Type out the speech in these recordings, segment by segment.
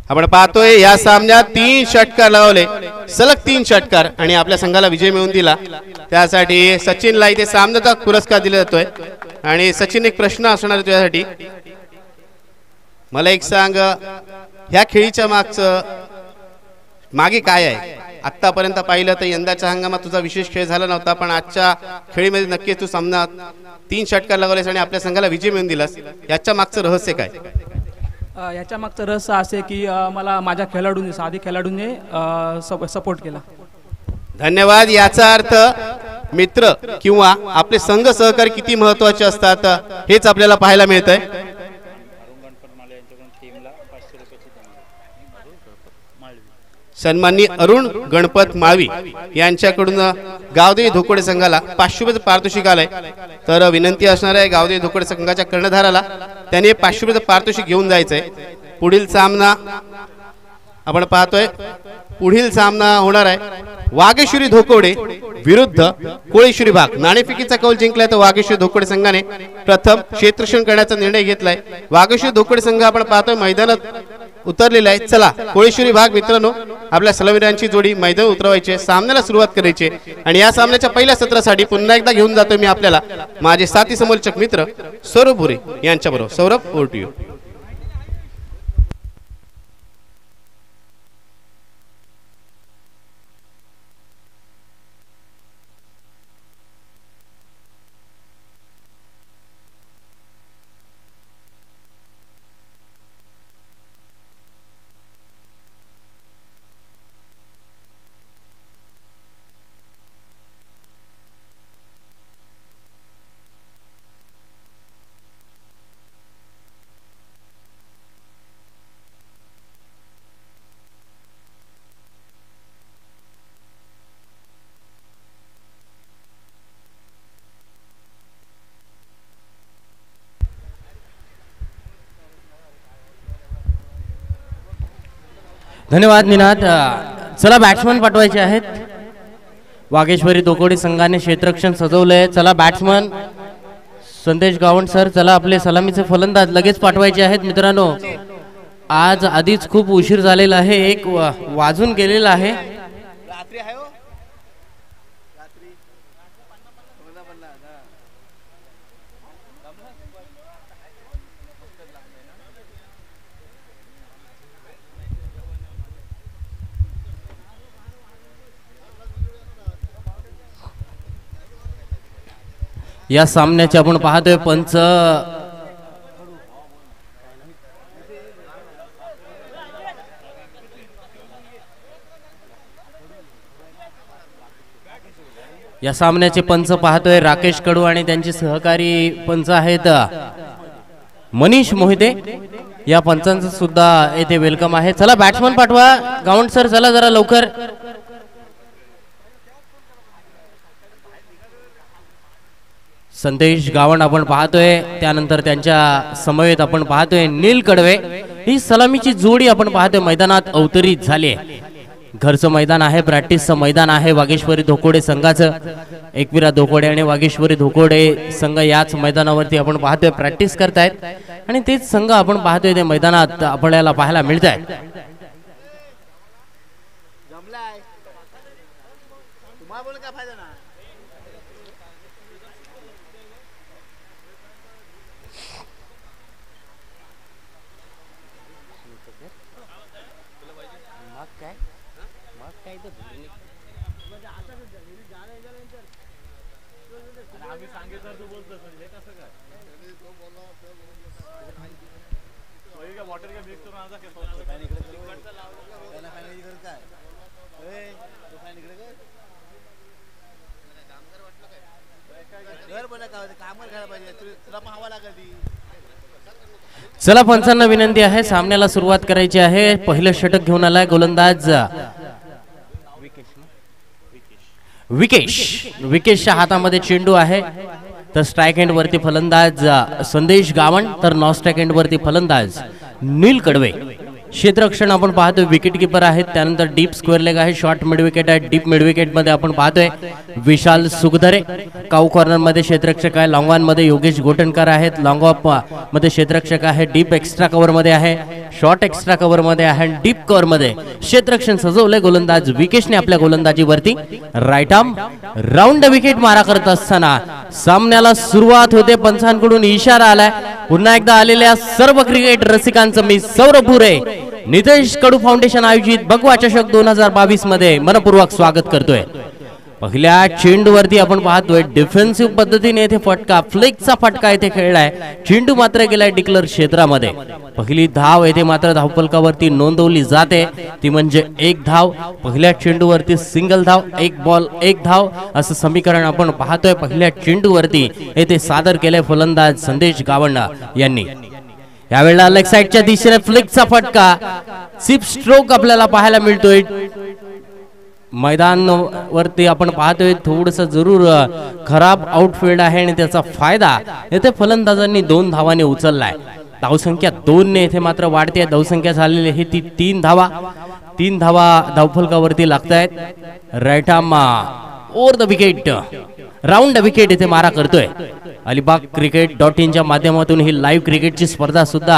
आपण पाहतोय या सामन्यात 3 षटकार लगावले, सलग 3 षटकार आणि आपल्या संघाला विजय मिळवून दिला। त्यासाठी सचिनला इथे सामन्याचा पुरस्कार दिला जातोय आणि सचिन एक प्रश्न असणार तुझ्यासाठी, मला एक सांग ह्या खेळीच्या मागे काय आहे? आतापर्यंत पाहिलं तर यंदाच्या हंगामात तुझा विशेष खेळ झाला नव्हता, पण आजच्या खेळीमध्ये नक्कीच तू सामन्यात 3 षटकार लगावलेस आणि आपल्या संघाला विजय मिळवून दिलास। याच्या मागचं रहस्य काय? याच्या मागचं रहस्य असे की मला माझ्या खेळाडूंनी साधी खेळाडूंनी सपोर्ट केला। धन्यवाद। याचा अर्थ मित्र किंवा आपले संघ सहकारी किती महत्त्वाचे असतात हेच आपल्याला पाहायला मिळतंय। सन्माननीय अरुण गणपत माळवी यांच्याकडून गावदेवी धोकोडे संघाला 500 रुपये पारितोषिक आलंय। तर विनंती असणार आहे गावदेवी धोकोडे संघाच्या कर्णधाराला त्याने 500 रुपये पारितोषिक घेऊन जायचंय। पुढील सामना आपण पाहतोय, पुढील सामना होणार आहे वागेश्वरी धोकोडे विरुद्ध कोळेश्वरी भाग। नाणेफेकीचा कौल जिंकलाय तर वागेश्वरी धोकोडे संघाने प्रथम क्षेत्ररक्षण करण्याचा निर्णय घेतलाय। वागेश्वरी धोकोडे संघ आपण पाहतोय मैदानात उतरलेला आहे। चला कोळेश्वरी भाग मित्रांनो, आपल्या सलवीरांची जोडी मैदान उतरवायची, सामन्याला सुरुवात करायची आणि या सामन्याच्या पहिल्या सत्रासाठी पुन्हा एकदा घेऊन जातोय मी आपल्याला माझे साथी समोरचक मित्र सौरभ भुरे यांच्याबरोबर। Saurabh, over to you. धन्यवाद निनाद। चला बॅट्समन पाठवायचे आहेत। वागेश्वरी धोकोडे संघाने क्षेत्ररक्षण सजवलंय। चला बॅट्समन संदेश गावंड सर, चला आपले सलामीचे फलंदाज लगेच पाठवायचे आहेत मित्रांनो। आज आधीच खूप उशीर झालेला आहे, 1 वाजून गेलेला आहे। या सामन्याचे आपण पाहतोय पंच या सामन्याचे पंच पाहतोय राकेश कडू आणि त्यांचे सहकारी पंच आहेत मनीष मोहिते। या पंचांचं सुद्धा येथे वेलकम आहे। चला बॅट्समन पाठवा गावंड सर, चला जरा लवकर। संदेश गावंड आपण पाहतोय, त्यानंतर त्यांच्या समवेत आपण पाहतोय नील कडवे। ही सलामीची जोडी आपण पाहतोय मैदानात अवतरित झाली आहे। घरचं मैदान आहे, प्रॅक्टिसचं मैदान आहे वागेश्वरी धोकोडे संघाचं। एकविरा धोकोडे आणि वागेश्वरी धोकोडे संघ याच मैदानावरती आपण पाहतोय प्रॅक्टिस करतायत आणि तेच संघ आपण पाहतोय ते मैदानात आपल्याला पाहायला मिळत आहेत। चला पंचांना विनंती आहे, सामन्याला सुरुवात करायची आहे। पहिलं षटक घेऊन आलाय गोलंदाज विकेशच्या हातामध्ये चेंडू आहे। तर स्ट्राइक एंड वरती फलंदाज संदेश गावंड, तर नॉन स्ट्राइक एंड वरती फलंदाज नील कडवे। क्षेत्ररक्षण आपण पाहतोय विकेट किपर आहेत, त्यानंतर डीप स्क्वेअर लेग आहे, शॉर्ट मिड विकेट आहे, डीप मिड विकेट मध्ये आपण पाहतोय विशाल सुखधरे. काऊ कॉर्नर मध्ये क्षेत्ररक्षक आहे, लॉंग ऑन मध्ये योगेश गोटणकर आहेत, लॉंग ऑफ मध्ये क्षेत्ररक्षक आहे, डीप एक्स्ट्रा कव्हर मध्ये आहे, शॉर्ट एक्स्ट्रा कव्हर मध्ये आहे, डीप कव्हर मध्ये क्षेत्ररक्षण सजवले गोलंदाज विकेशने आपल्या गोलंदाजीवरती. राईट आर्म राऊंड विकेट मारा करत असताना सामन्याला सुरुवात होते. पंचांकडून इशारा आलाय. पुन्हा एकदा आलेल्या सर्व क्रिकेट रसिकांचं मी सौरभ भुरे नितेश कडू फाउंडेशन आयोजित भगवा चषक 2022 मध्ये मनपूर्वक स्वागत करतोय. पहिल्या चेंडूवरती आपण पाहतोय डिफेन्सिव्ह पद्धतीने इथे फटका, फ्लिकचा फटका इथे खेळलाय. चेंडू मात्र गेलाय डिक्लर क्षेत्रामध्ये. पहिली धाव येथे मात्र धावफलकावरती नोंदवली जाते, ती म्हणजे 1 धाव. पहिल्या चेंडूवरती सिंगल धाव, 1 बॉल 1 धाव असं समीकरण आपण पाहतोय. पहिल्या चेंडूवरती येथे सादर केले फलंदाज संदेश गावंड यांनी. यावेळेला लेग साइडच्या दिशेने फ्लिकचा फटका, सिप स्ट्रोक आपल्याला पाहायला मिळतोय. मैदान वरती आपण पाहतोय थोडस जरूर खराब आउटफील्ड आहे आणि त्याचा फायदा येथे फलंदाजांनी 2 धावांनी उचललाय. धावसंख्या 2 ने येथे मात्र वाढते. धावसंख्या झालेली आहे ती 3 धावा. 3 धावा धावफलकावरती लागतायत. Right arm over the wicket, round wicket इथे मारा करतोय. अलिबाग cricket.in च्या माध्यमातून ही लाईव्ह क्रिकेटची स्पर्धा सुद्धा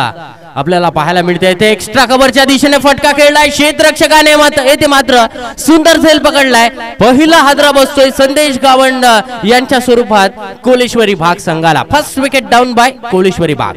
आपल्याला पाहायला मिळते. इथे एक्स्ट्रा कव्हरच्या दिशेने फटका खेळलाय क्षेत्ररक्षकाने, येथे मात्र सुंदर झेल पकडलाय. पहिला हादरा बसतोय संदेश गावंड यांच्या स्वरूपात कोलेश्वरी भाग संघाला. First wicket down by Koleshwari भाग.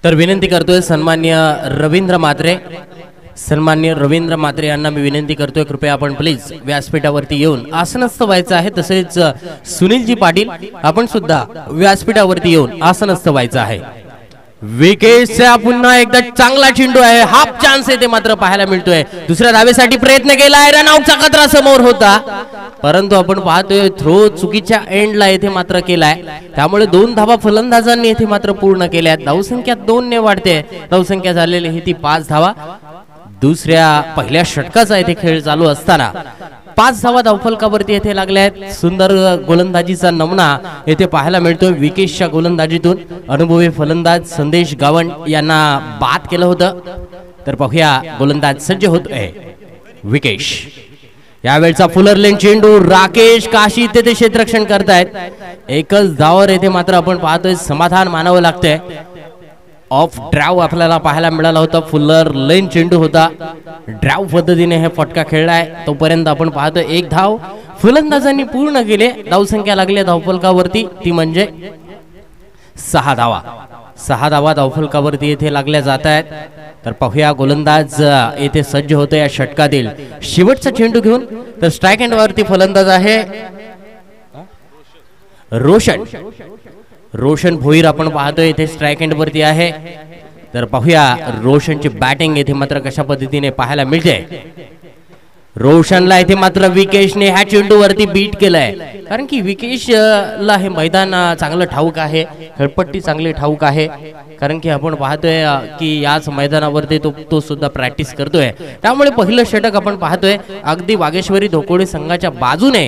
तर विनंती करतोय सन्मान्य रवींद्र म्हात्रे यांना मी विनंती करतोय, कृपया आपण प्लीज व्यासपीठावरती येऊन आसनस्थ व्हायचं आहे. तसेच सुनीलजी पाटील आपण सुद्धा व्यासपीठावरती येऊन आसनस्थ व्हायचं आहे. विकेटचा पुन्हा एकदा चांगला चेंडू आहे, हाफ चान्स येते मात्र पाहायला मिळतोय. दुसऱ्या धावेसाठी प्रयत्न केलाय, रनआउटचा खतरा समोर होता, परंतु आपण पाहतोय थ्रो चुकीच्या एंडला येथे मात्र केलाय. त्यामुळे 2 धावा फलंदाजांनी येथे मात्र पूर्ण केल्या. धावसंख्या 2 ने वाढते. धावसंख्या झालेली ही ती 5 धावा. पहिल्या षटकाचा येथे खेळ चालू असताना 5 धावा धावफलकावरती येथे लागल्या आहेत. सुंदर गोलंदाजीचा नमुना येथे पाहायला मिळतोय. विकेशच्या गोलंदाजीतून अनुभवी फलंदाज संदेश गावंड यांना बाद केलं होतं. तर पाहूया गोलंदाज सज्ज होतोय विकेश. यावेळचा फुलर लेन चेंडू, राकेश काशी तेथे क्षेत्ररक्षण करतायत. एकच धावावर येथे मात्र आपण पाहतोय समाधान मानावं लागतंय. ऑफ ड्राव आपल्याला पाहायला मिळाला होता. फुलर लेन चेंडू होता, ड्राव पद्धतीने हे फटका खेळलाय. तोपर्यंत आपण पाहतोय 1 धाव फलंदाजांनी पूर्ण केले. धावसंख्या लागली धावफलकावरती ती म्हणजे 6 धावा. 6 धावा धावफलकावरती येथे लागल्या जात आहेत. तर पाहूया गोलंदाज येथे सज्ज होतो या षटकातील शेवटचा चेंडू घेऊन. तर स्ट्राइक एंड वरती फलंदाज आहे रोशन भोईर आपण पाहतोय इथे स्ट्राइक एंड वरती आहे. तर पाहूया रोशनची बॅटिंग येथे मात्र कशा पद्धतीने पाहायला मिळते. रोशनला इथे मात्र विकेशने ह्या चेंडूवरती बीट केलंय, कारण की विकेशला हे मैदान चांगलं ठाऊक आहे, खेळपट्टी चांगली ठाऊक आहे. कारण की आपण पाहतोय की याच मैदानावरती तो सुद्धा प्रॅक्टिस करतोय. त्यामुळे पहिलं षटक आपण पाहतोय अगदी वागेश्वरी धोकोडे संघाच्या बाजूने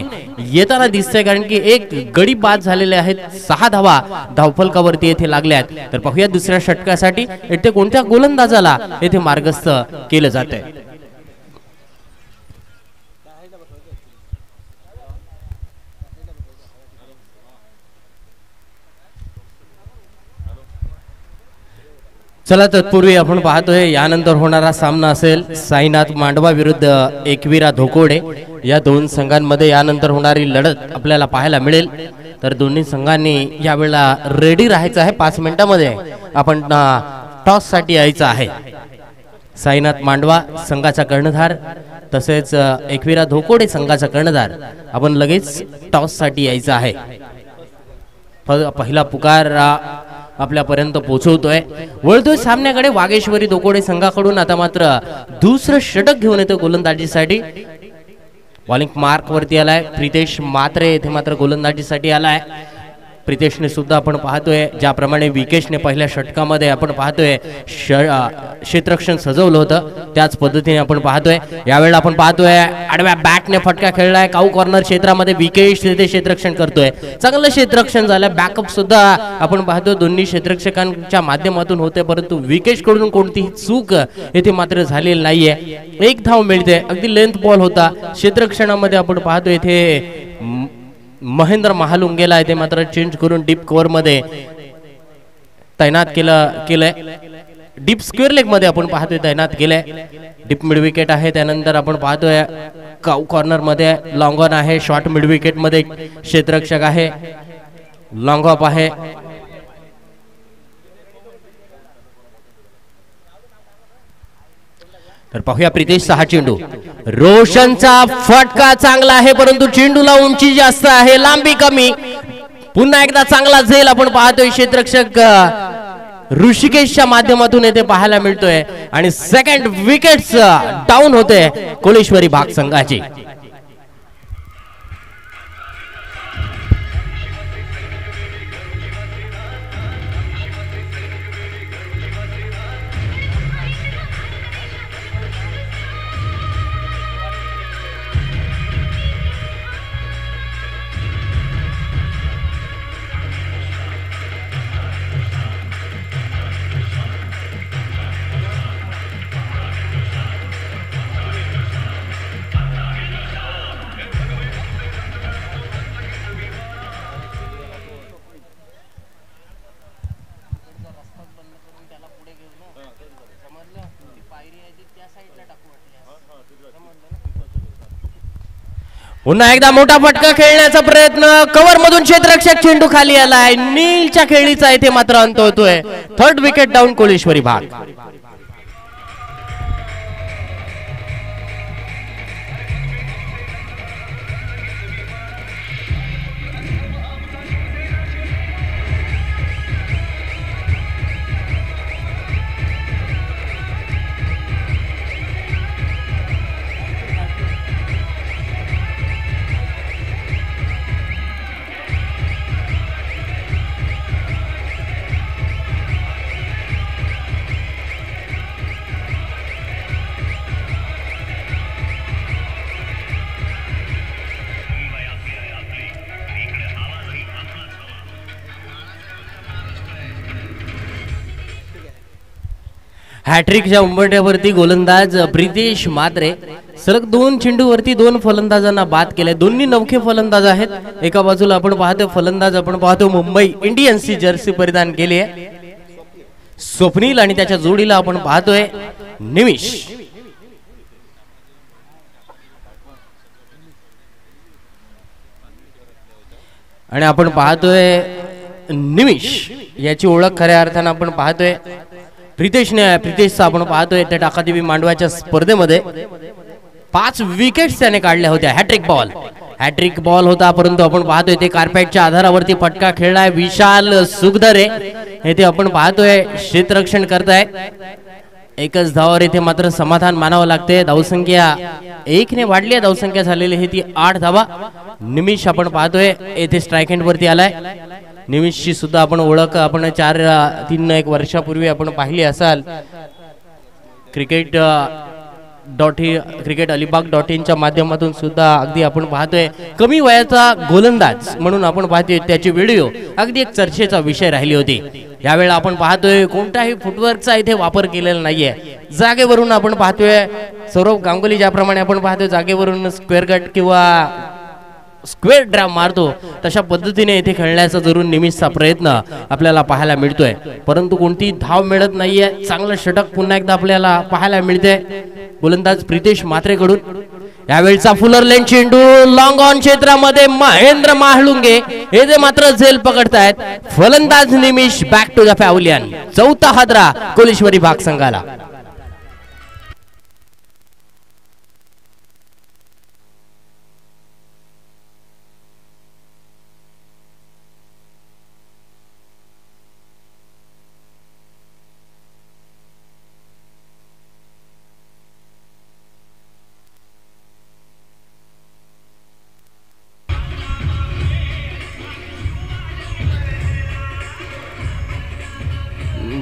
येताना दिसतंय, कारण की एक गडी बाद झालेले आहेत. 6 धावा धावफलकावरती येथे लागल्यात. तर पाहूया दुसऱ्या षटकासाठी इथे कोणत्या गोलंदाजाला येथे मार्गस्थ केलं जातंय. चला तत्पूर्वी आपण पाहतोय यानंतर होणारा सामना असेल साईनाथ मांडवा विरुद्ध एकवीरा धोकोडे. या 2 संघांमध्ये यानंतर होणारी लढत आपल्याला पाहायला मिळेल. तर दोन्ही संघांनी यावेळेला रेडी राहायचं आहे 5 मिनिटांमध्ये. आपण टॉस साठी यायचं आहे. साईनाथ मांडवा संघाचा कर्णधार तसेच एकविरा धोकोडे संघाचा कर्णधार आपण लगेच टॉस साठी यायचं आहे. पहिला पुकार आपल्यापर्यंत पोहोचवतोय. वळतोय सामन्याकडे वागेश्वरी धोकोडे संघाकडून. आता मात्र दुसरं षटक घेऊन येतो गोलंदाजीसाठी. बॉलिंग मार्क वरती आलाय प्रितेश मात्रे इथे मात्र गोलंदाजीसाठी आलाय. प्रितेशने सुद्धा आपण पाहतोय ज्याप्रमाणे विकेशने पहिल्या षटकामध्ये आपण पाहतोय क्षेत्ररक्षण सजवलं होतं त्याच पद्धतीने आपण पाहतोय. यावेळेला आपण पाहतोय आडव्या बॅटने फटका खेळलाय. काऊ कॉर्नर क्षेत्रामध्ये विकेश तिथे क्षेत्ररक्षण करतोय. चांगलं क्षेत्ररक्षण झालं. बॅकअप सुद्धा आपण पाहतोय दोन्ही क्षेत्ररक्षकांच्या माध्यमातून होते परंतु विकेश कडून कोणतीही चूक येथे मात्र झालेली नाहीये. एक धाव मिळते. अगदी लेंथ बॉल होता. क्षेत्ररक्षणामध्ये आपण पाहतोय इथे महेंद्र महालुंगेला इथे मात्र चेंज करून डीप कव्हर मध्ये तैनात केलंय. डीप स्क्वेअर लेग मध्ये आपण पाहतोय तैनात केलंय. डीप मिड विकेट आहे. त्यानंतर आपण पाहतोय काऊ कॉर्नर मध्ये लॉंग ऑन आहे. शॉर्ट मिड विकेट मध्ये क्षेत्ररक्षक आहे. लॉंग ऑफ आहे. तर पाहूया प्रितेशचा हा चेंडू. रोशनचा फटका चांगला आहे परंतु चेंडूला उंची जास्त आहे लांबी कमी. पुन्हा एकदा चांगला झेल आपण पाहतोय क्षेत्ररक्षक ऋषिकेशच्या माध्यमातून येथे पाहायला मिळतोय आणि सेकंड विकेट्स डाऊन होते कोळेश्वरी भाग संघाची. पुन्हा एकदा मोठा फटका खेळण्याचा प्रयत्न. कव्हर मधून क्षेत्ररक्षक चेंडू खाली आलाय. नीलच्या खेळीचा इथे मात्र अंत होतोय. थर्ड विकेट डाऊन कोळेश्वरी भाग. हॅट्रिकच्या उंबरठ्यावरती गोलंदाज प्रितेश मात्रे सलग 2 चेंडूवरती 2 फलंदाजांना बाद केले. दोन्ही नवखे फलंदाज आहेत. एका बाजूला आपण पाहतो फलंदाज आपण पाहतो मुंबई इंडियन्सची जर्सी परिधान केली आहे स्वप्नील आणि त्याच्या जोडीला आपण पाहतोय निमिष. आणि आपण पाहतोय निमिष याची ओळख खऱ्या अर्थानं आपण पाहतोय प्रितेशचा आपण पाहतोय त्या टाकादेवी मांडवाच्या स्पर्धेमध्ये 5 विकेट्स त्याने काढल्या होत्या. हॅट्रिक बॉल होता परंतु आपण पाहतोय ते कार्पेटच्या आधारावरती फटका खेळलाय. विशाल सुखदरे येथे आपण पाहतोय क्षेत्ररक्षण करताय. एकच धावावर इथे मात्र समाधान मानावं लागते. धावसंख्या 1 ने वाढली आहे. धावसंख्या झालेली आहे ती 8 धावा. निमिष आपण पाहतोय येथे स्ट्राइक एंड वरती आलाय. निमिषची सुद्धा आपण ओळख आपण 3 वर्षापूर्वी आपण पाहिली असाल. क्रिकेट अलिबाग.in च्या माध्यमातून सुद्धा अगदी आपण पाहतोय कमी वयाचा गोलंदाज म्हणून आपण पाहतोय त्याची व्हिडिओ अगदी एक चर्चेचा विषय राहिली होती. यावेळेला आपण पाहतोय कोणताही फुटवर्कचा इथे वापर केलेला नाहीये. जागेवरून आपण पाहतोय सौरव गांगुली ज्याप्रमाणे आपण पाहतोय जागेवरून स्क्वेअर कट किंवा स्क्वेअर ड्राइव मारतो तशा पद्धतीने इथे खेळण्याचा जरूर निमिषचा प्रयत्न आपल्याला पाहायला मिळतोय परंतु कोणती धाव मिळत नाहीये. चांगलं षटक पुन्हा एकदा आपल्याला पाहायला मिळते गोलंदाज प्रितेश मात्रेकडून. यावेळचा फुलर लेन चेंडू लॉंग ऑन क्षेत्रामध्ये महेंद्र महाळुंगे हे जे मात्र झेल पकडतायत. फलंदाज निमिष बॅक टू द पॅव्हलियन. चौथा हादरा कोलेश्वरी भाग संघाला.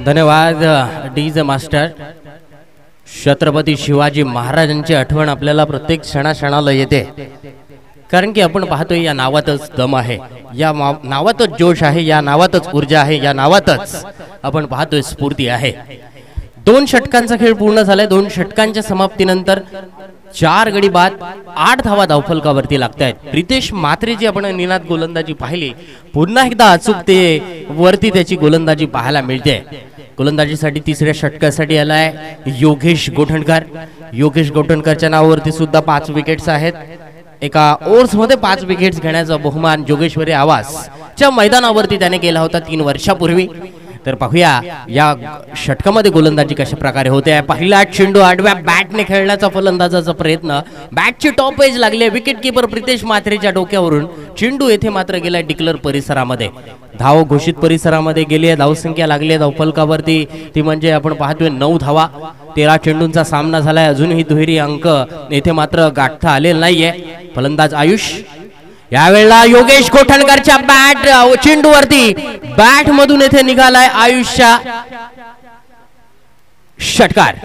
धन्यवाद डीज मास्टर. छत्रपती शिवाजी महाराजांची आठवण आपल्याला प्रत्येक क्षणाक्षणाला येते, कारण की आपण पाहतोय या नावातच दम आहे, या नावातच जोश आहे, या नावातच ऊर्जा आहे, या नावातच आपण पाहतोय स्फूर्ती आहे. 2 षटकांचा खेळ पूर्ण झालाय. 2 षटकांच्या समाप्तीनंतर 4 गडी बाद 8 धावा धावफलकावरती लागतायत. प्रितेश म्हात्रे जी आपण निनाद गोलंदाजी पाहिली, पुन्हा एकदा अचूकते वरती त्याची गोलंदाजी पाहायला मिळते. गोलंदाजीसाठी तिसऱ्या षटकासाठी आलाय योगेश गोठणकर. योगेश गोठणकरच्या नावावरती सुद्धा 5 विकेट्स आहेत. एका ओव्हर्स मध्ये 5 विकेट्स घेण्याचा बहुमान जोगेश्वरी आवासच्या मैदानावरती त्याने केला होता 3 वर्षापूर्वी. तर पाहूया या षटकामध्ये गोलंदाजी कशा प्रकारे होते. पहिला चेंडू आडव्या बॅटने खेळण्याचा फलंदाजाचा प्रयत्न. बॅटची टॉप एज लागली. विकेट किपर प्रितेश म्हात्रेच्या डोक्यावरून चेंडू येथे मात्र गेला डिक्लर परिसरामध्ये. धाव घोषित परिसरामध्ये गेली आहे. धावसंख्या लागली आहे धावफलकावरती, ती म्हणजे आपण पाहतोय 9 धावा. 13 चेंडूंचा सामना झालाय. अजूनही दुहेरी अंक येथे मात्र गाठता आलेला नाहीये. फलंदाज आयुष. यावेळेला योगेश गोठणकरच्या बॅट चेंडूवरती बॅट मधून येथे निघालाय आयुषच्या षटकार.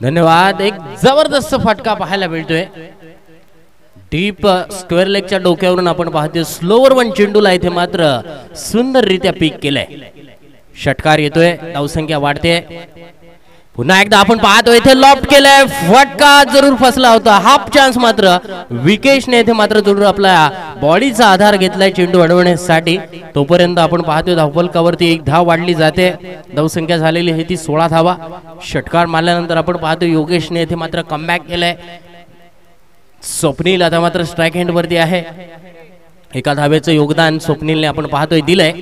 धन्यवाद. एक जबरदस्त फटका पाहायला मिळतोय. डीप स्क्वेअर लेगच्या डोक्यावरून आपण पाहतोय स्लोवर 1 चेंडूला इथे मात्र सुंदररित्या पीक केलंय. षटकार येतोय. धावसंख्या वाढते. पुन्हा एकदा आपण पाहतोय इथे लॉफ्ट केलंय. फटका जरूर फसला होता. हाफ चान्स मात्र विकेशने इथे मात्र जरूर आपला बॉडीचा आधार घेतलाय चेंडू अडवण्यासाठी. तोपर्यंत आपण पाहतोय धावफलकावरती 1 धाव वाढली जाते. धावसंख्या झालेली आहे ती 16 धावा. षटकार मारल्यानंतर आपण पाहतोय योगेशने इथे मात्र कमबॅक केलंय. स्वप्नील आता मात्र स्ट्राईक हँड वरती आहे. एका धावेचं योगदान स्वप्नीलने आपण पाहतोय दिलंय.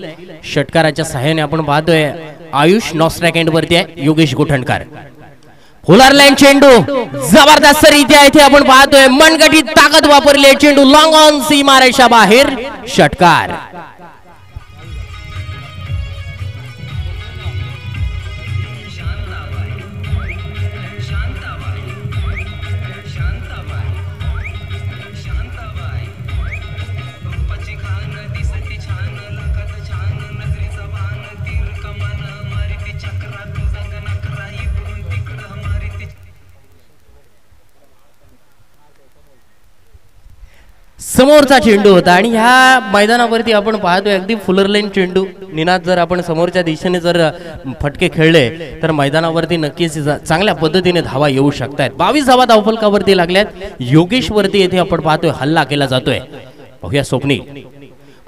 षटकाराच्या सहाय्याने आपण पाहतोय आयुष नॉन स्ट्राईक हँड वरती आहे. योगेश गोठणकर. फुलर लाईन चेंडू जबरदस्त रित्या इथे आपण पाहतोय मनगटीत ताकद वापरली. चेंडू लॉंग ऑन सीमारेषा बाहेर. षटकार. समोरचा चेंडू होता आणि ह्या मैदानावरती आपण पाहतोय अगदी फुलर लाईन चेंडू. निनाद जर आपण समोरच्या दिशेने जर फटके खेळले तर मैदानावरती नक्कीच चांगल्या पद्धतीने धावा येऊ शकतात. 22 धावा धावफलकावरती लागल्यात. योगेश वरती येथे आपण पाहतोय हल्ला केला जातोय. पाहूया स्वप्नील.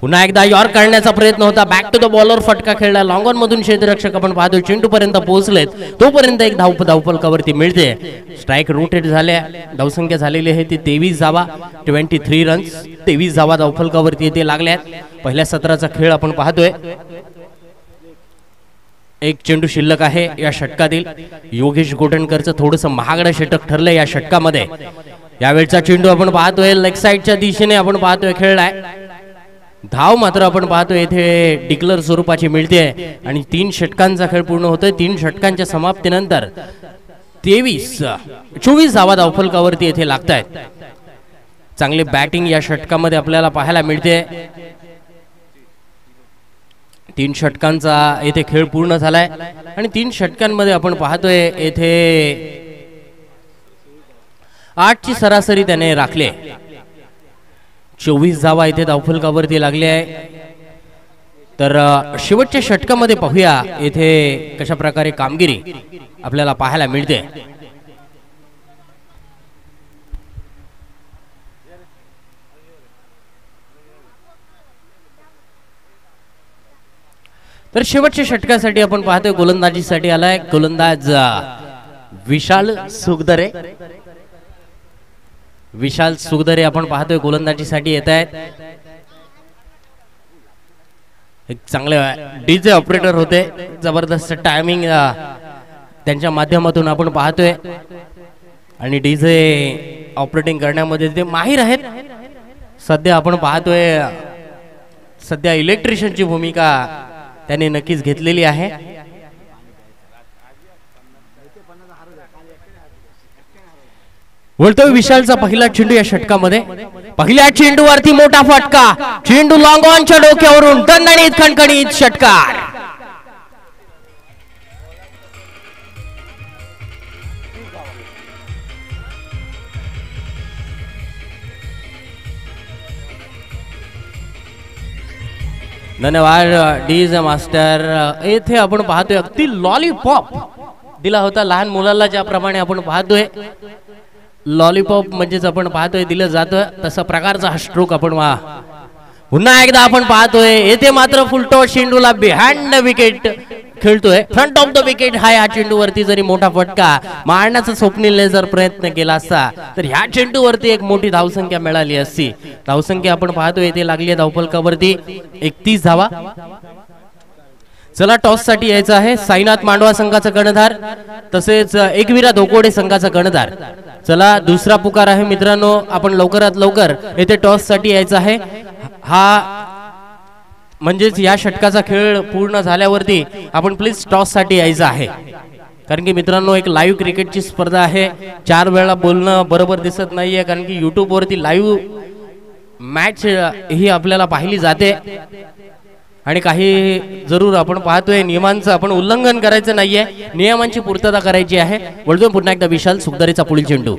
पुन्हा एकदा यॉर्क करण्याचा प्रयत्न होता. बॅक टू द बॉलर फटका खेळला. लॉंग ऑन मधून क्षेत्ररक्षक आपण पाहतोय चेंडू पर्यंत पोहोचलेत. तोपर्यंत एक धावफलकावरती मिळते. स्ट्राईक रोटेट झाल्या. धावसंख्या झालेली आहे ती 23 धावा. 23 रन्स. 23 धावा धावफलकावरती येथे लागल्यात. पहिल्या सत्राचा खेळ आपण पाहतोय. एक चेंडू शिल्लक आहे या षटकातील. योगेश गोठणकरचं थोडंसं महागडं षटक ठरलंय या षटकामध्ये. यावेळचा चेंडू आपण पाहतोय लेग साईडच्या दिशेने आपण पाहतोय खेळलाय. धाव मात्र आपण पाहतोय येथे डिक्लर स्वरूपाची मिळते आणि 3 षटकांचा खेळ पूर्ण होतोय. 3 षटकांच्या समाप्तीनंतर 24 धावा धावफलकावरती येथे लागतायत. चांगली बॅटिंग या षटकामध्ये आपल्याला पाहायला मिळते. 3 षटकांचा येथे खेळ पूर्ण झालाय आणि 3 षटकांमध्ये आपण पाहतोय येथे 8 ची सरासरी त्याने राखली. 24 धावा इथे धावफलकावरती लागले आहे. तर शेवटच्या षटकामध्ये पाहूया येथे कशा प्रकारे कामगिरी आपल्याला पाहायला मिळते. तर शेवटच्या षटकासाठी आपण पाहतोय गोलंदाजीसाठी आलाय गोलंदाज विशाल सुखदरे. विशाल सुखदरे आपण पाहतोय गोलंदाजीसाठी येत आहेत. एक चांगले डीजे ऑपरेटर होते, जबरदस्त टायमिंग त्यांच्या माध्यमातून आपण पाहतोय आणि डीजे ऑपरेटिंग करण्यामध्ये ते माहीर आहेत. सध्या आपण पाहतोय सध्या इलेक्ट्रिशियनची भूमिका त्यांनी नक्कीच घेतलेली आहे. बोलतोय विशालचा पहिला चेंडू या षटकामध्ये. पहिल्या चेंडूवरती मोठा फटका, चेंडू लॉंग ऑनच्या डोक्यावरून दणदणीत खणखणीत षटकार. धन्यवाद डीजे मास्टर. येथे आपण पाहतोय अगदी लॉलीपॉप दिला होता लहान मुलाला, ज्याप्रमाणे आपण पाहतोय लॉलीपॉप म्हणजेच आपण पाहतोय दिलं जातं तसा प्रकारचा हा स्ट्रोक आपण पुन्हा एकदा आपण पाहतोय. येथे मात्र फुलटॉस चेंडूला बिहाइंड द विकेट खेळतोय. फ्रंट ऑफ द विकेट हा या चेंडूवरती जरी मोठा फटका मारण्याचा स्वप्नीलने जर प्रयत्न केला असता तर ह्या चेंडूवरती एक मोठी धावसंख्या मिळाली असती. धावसंख्या आपण पाहतोय येथे लागली आहे धावफलकावरती 31 धावा. चला टॉस साठी यायचं आहे साईनाथ मांडवा संघाचा कर्णधार तसेच एकविरा धोकोडे संघाचा कर्णधार. चला दुसरा पुकार आहे मित्रांनो, आपण लवकरात लवकर येथे टॉस साठी यायचं आहे. हा म्हणजेच या षटकाचा खेळ पूर्ण झाल्यावरती आपण प्लीज टॉस साठी यायचं आहे. कारण की मित्रांनो एक लाईव्ह क्रिकेटची स्पर्धा आहे. 4 वेळा बोलणं बरोबर दिसत नाहीये, कारण की युट्यूब वरती लाईव्ह मॅच ही आपल्याला पाहिली जाते आणि काही जरूर आपण पाहतोय नियमांचं आपण उल्लंघन करायचं नाहीये, नियमांची पूर्तता करायची आहे. बोलतोय पुन्हा एकदा विशाल सुखदरेचा पुढील चेंडू.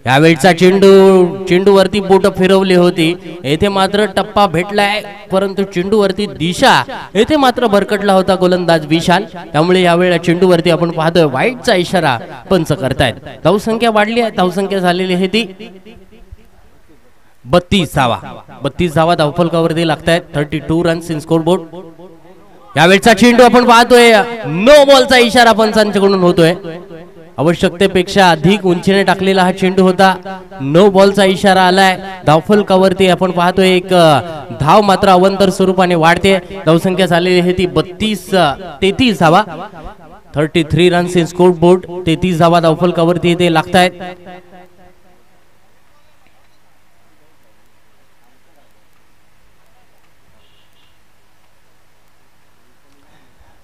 यावेळचा चेंडूवरती बोट फिरवली होती, येथे मात्र टप्पा भेटलाय परंतु चेंडूवरती दिशा येथे मात्र भरकटला होता गोलंदाज विशाल. त्यामुळे यावेळेला चेंडूवरती आपण पाहतोय वाईटचा इशारा पंच करतायत. धावसंख्या वाढली आहे, धावसंख्या झालेली आहे ती 32 धावा. 32 धावा धावफलकावरती लागतायत. 32 रन्स इन स्कोरबोर्ड. यावेळचा चेंडू आपण पाहतोय नो बॉलचा इशारा पंचांकडून होतोय. आवश्यकतेपेक्षा अधिक उंचीने टाकलेला हा चेंडू होता. नो बॉलचा इशारा आलाय. धावफलकावरती आपण पाहतोय एक धाव मात्र अवंतर स्वरूपाने वाढते. धावसंख्या झालेली आहे ती 33 धावा. 33 रन्स इन स्कोरबोर्ड. 33 धावा धावफलकावरती ते लागतायत.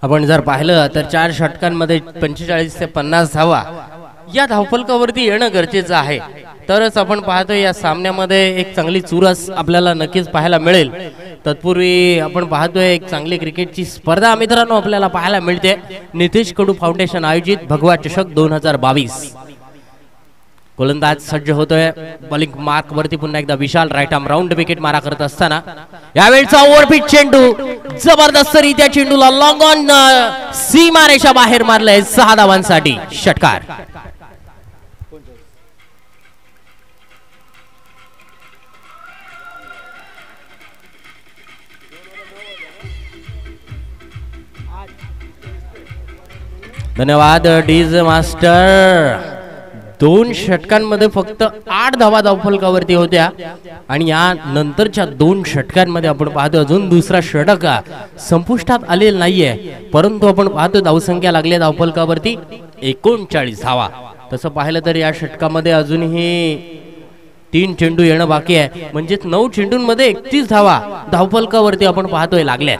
आपण जर पाहिलं तर 4 षटकांमध्ये 45 ते 50 धावा या धावफलकावरती येणं गरजेचं आहे. तरच आपण पाहतोय या सामन्यामध्ये एक चांगली चुरस आपल्याला नक्कीच पाहायला मिळेल. तत्पूर्वी आपण पाहतोय एक चांगली क्रिकेटची स्पर्धा मित्रांनो आपल्याला पाहायला मिळते. नितीश कडू फाउंडेशन आयोजित भगवा चषक 2022. गोलंदाज सज्ज होतोय. बॉलिंग मार्क वरती पुन्हा एकदा विशाल राईट आर्म राऊंड विकेट मारा करत असताना यावेळचा ओव्हरपिच चेंडू जबरदस्त रित्या चेंडूला लॉंग ऑन सीमारेषा बाहेर मारलंय. 6 धावांसाठी षटकार. धन्यवाद डीजे मास्टर. 2 षटकांमध्ये फक्त 8 धावा धावफलकावरती होत्या आणि या नंतरच्या 2 षटकांमध्ये आपण पाहतो अजून दुसरा षटक संपुष्टात आलेला नाहीये, परंतु आपण पाहतो धावसंख्या लागली धावफलकावरती 39 धावा. तसं पाहिलं तर या षटकामध्ये अजूनही 3 चेंडू येणं बाकी आहे, म्हणजेच 9 चेंडूंमध्ये 31 धावा धावफलकावरती आपण पाहतोय लागल्या.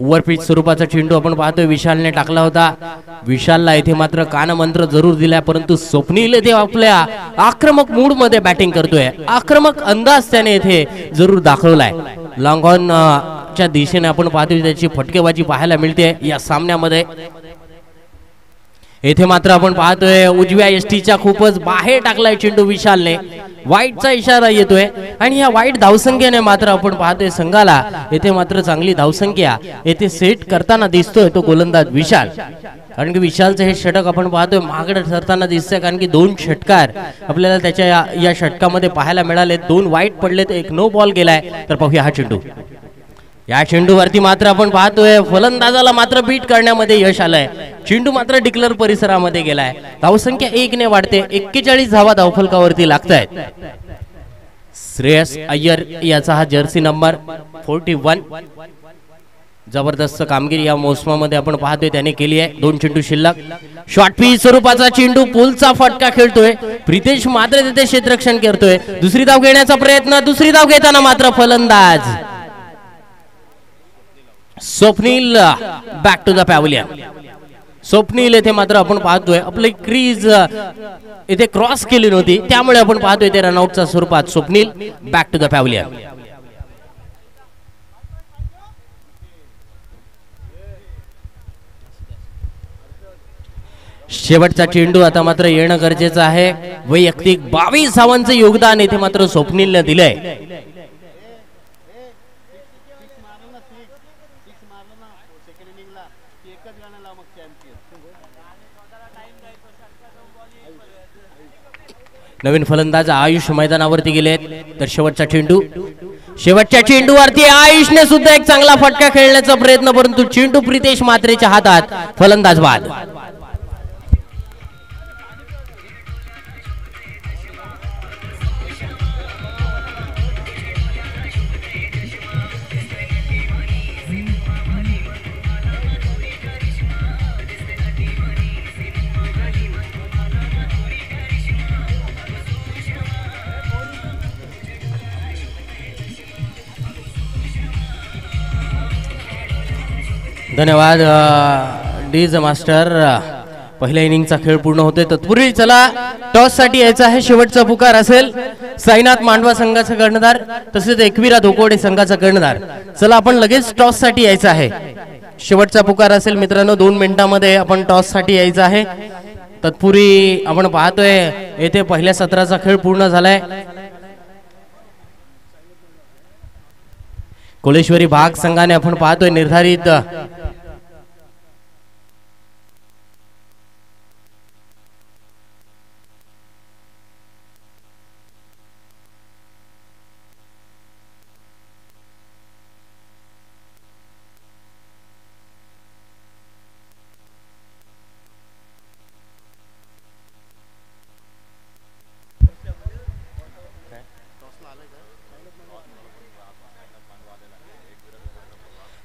ओव्हरपिच स्वरूपाचा चेंडू आपण पाहतोय विशालने टाकला होता. विशालला इथे मात्र कानमंत्र जरूर दिलाय, परंतु स्वप्नील इथे आपल्या आक्रमक मूड मध्ये बॅटिंग करतोय. आक्रमक अंदाज त्याने इथे जरूर दाखवलाय. लॉंग ऑन च्या दिशेने आपण पाहतोय त्याची फटकेबाजी पाहायला मिळते या सामन्यामध्ये. येथे मात्र आपण पाहतोय उजव्या यष्टीच्या खूपच बाहेर टाकलाय चेंडू विशालने. वाईटचा इशारा येतोय आणि या वाईट धावसंख्येने मात्र आपण पाहतोय संघाला येथे मात्र चांगली धावसंख्या येथे सेट करताना दिसतोय तो गोलंदाज विशाल. कारण की विशालचं हे षटक आपण पाहतोय महागडं ठरताना दिसतंय, कारण की 2 षटकार आपल्याला त्याच्या या षटकामध्ये पाहायला मिळाले. 2 वाईट पडलेत, 1 नो बॉल गेलाय. तर पाहूया हा चेंडू. या चेंडूवरती मात्र आपण पाहतोय फलंदाजाला मात्र बीट करण्यामध्ये यश आलंय. चेंडू मात्र डिक्लेअर परिसरामध्ये गेलाय. धावसंख्या 1 ने वाढते. 41 धावा धावफलकावरती लागतायत. श्रेयस अय्यर याचा हा जर्सी नंबर 41. जबरदस्त कामगिरी या मोसमामध्ये आपण पाहतोय त्याने केली आहे. 2 चेंडू शिल्लक. शॉर्ट पिच स्वरूपाचा चेंडू पुलचा फटका खेळतोय. प्रितेश मात्र तिथे क्षेत्ररक्षण करतोय. दुसरी धाव घेण्याचा प्रयत्न. दुसरी धाव घेताना मात्र फलंदाज Swapnil back to the pavilion. Swapnil येथे मात्र आपण पाहतोय आपली क्रीज इथे क्रॉस केली नव्हती, त्यामुळे आपण पाहतोय ते रनआउटच्या स्वरूपात Swapnil back to the pavilion. शेवटचा चेंडू आता मात्र येणं गरजेचं आहे. वैयक्तिक 22 धावांचं योगदान येथे मात्र स्वप्नीलने दिलंय. नवीन फलंदाज आयुष मैदानावरती गेलेत. तर शेवटचा चेंडू. शेवटच्या चेंडूवरती आयुषने सुद्धा एक चांगला फटका खेळण्याचा प्रयत्न, परंतु चेंडू प्रितेश मात्रेच्या हातात. फलंदाज बाद. धन्यवाद डीज मास्टर. पहिल्या इनिंगचा खेळ पूर्ण होतोय. तत्पूर्वी चला टॉस साठी यायचा आहे. शेवटचा पुकार असेल साईनाथ मांडवा संघाचा कर्णधार तसेच एकविरा धोकोडे संघाचा कर्णधार. चला आपण लगेच टॉस साठी यायचं आहे. शेवटचा पुकार असेल मित्रांनो. 2 मिनिटांमध्ये आपण टॉस साठी यायचं आहे. तत्पूर्वी आपण पाहतोय येथे पहिल्या सत्राचा खेळ पूर्ण झालाय. कोलेश्वरी भाग संघाने आपण पाहतोय निर्धारित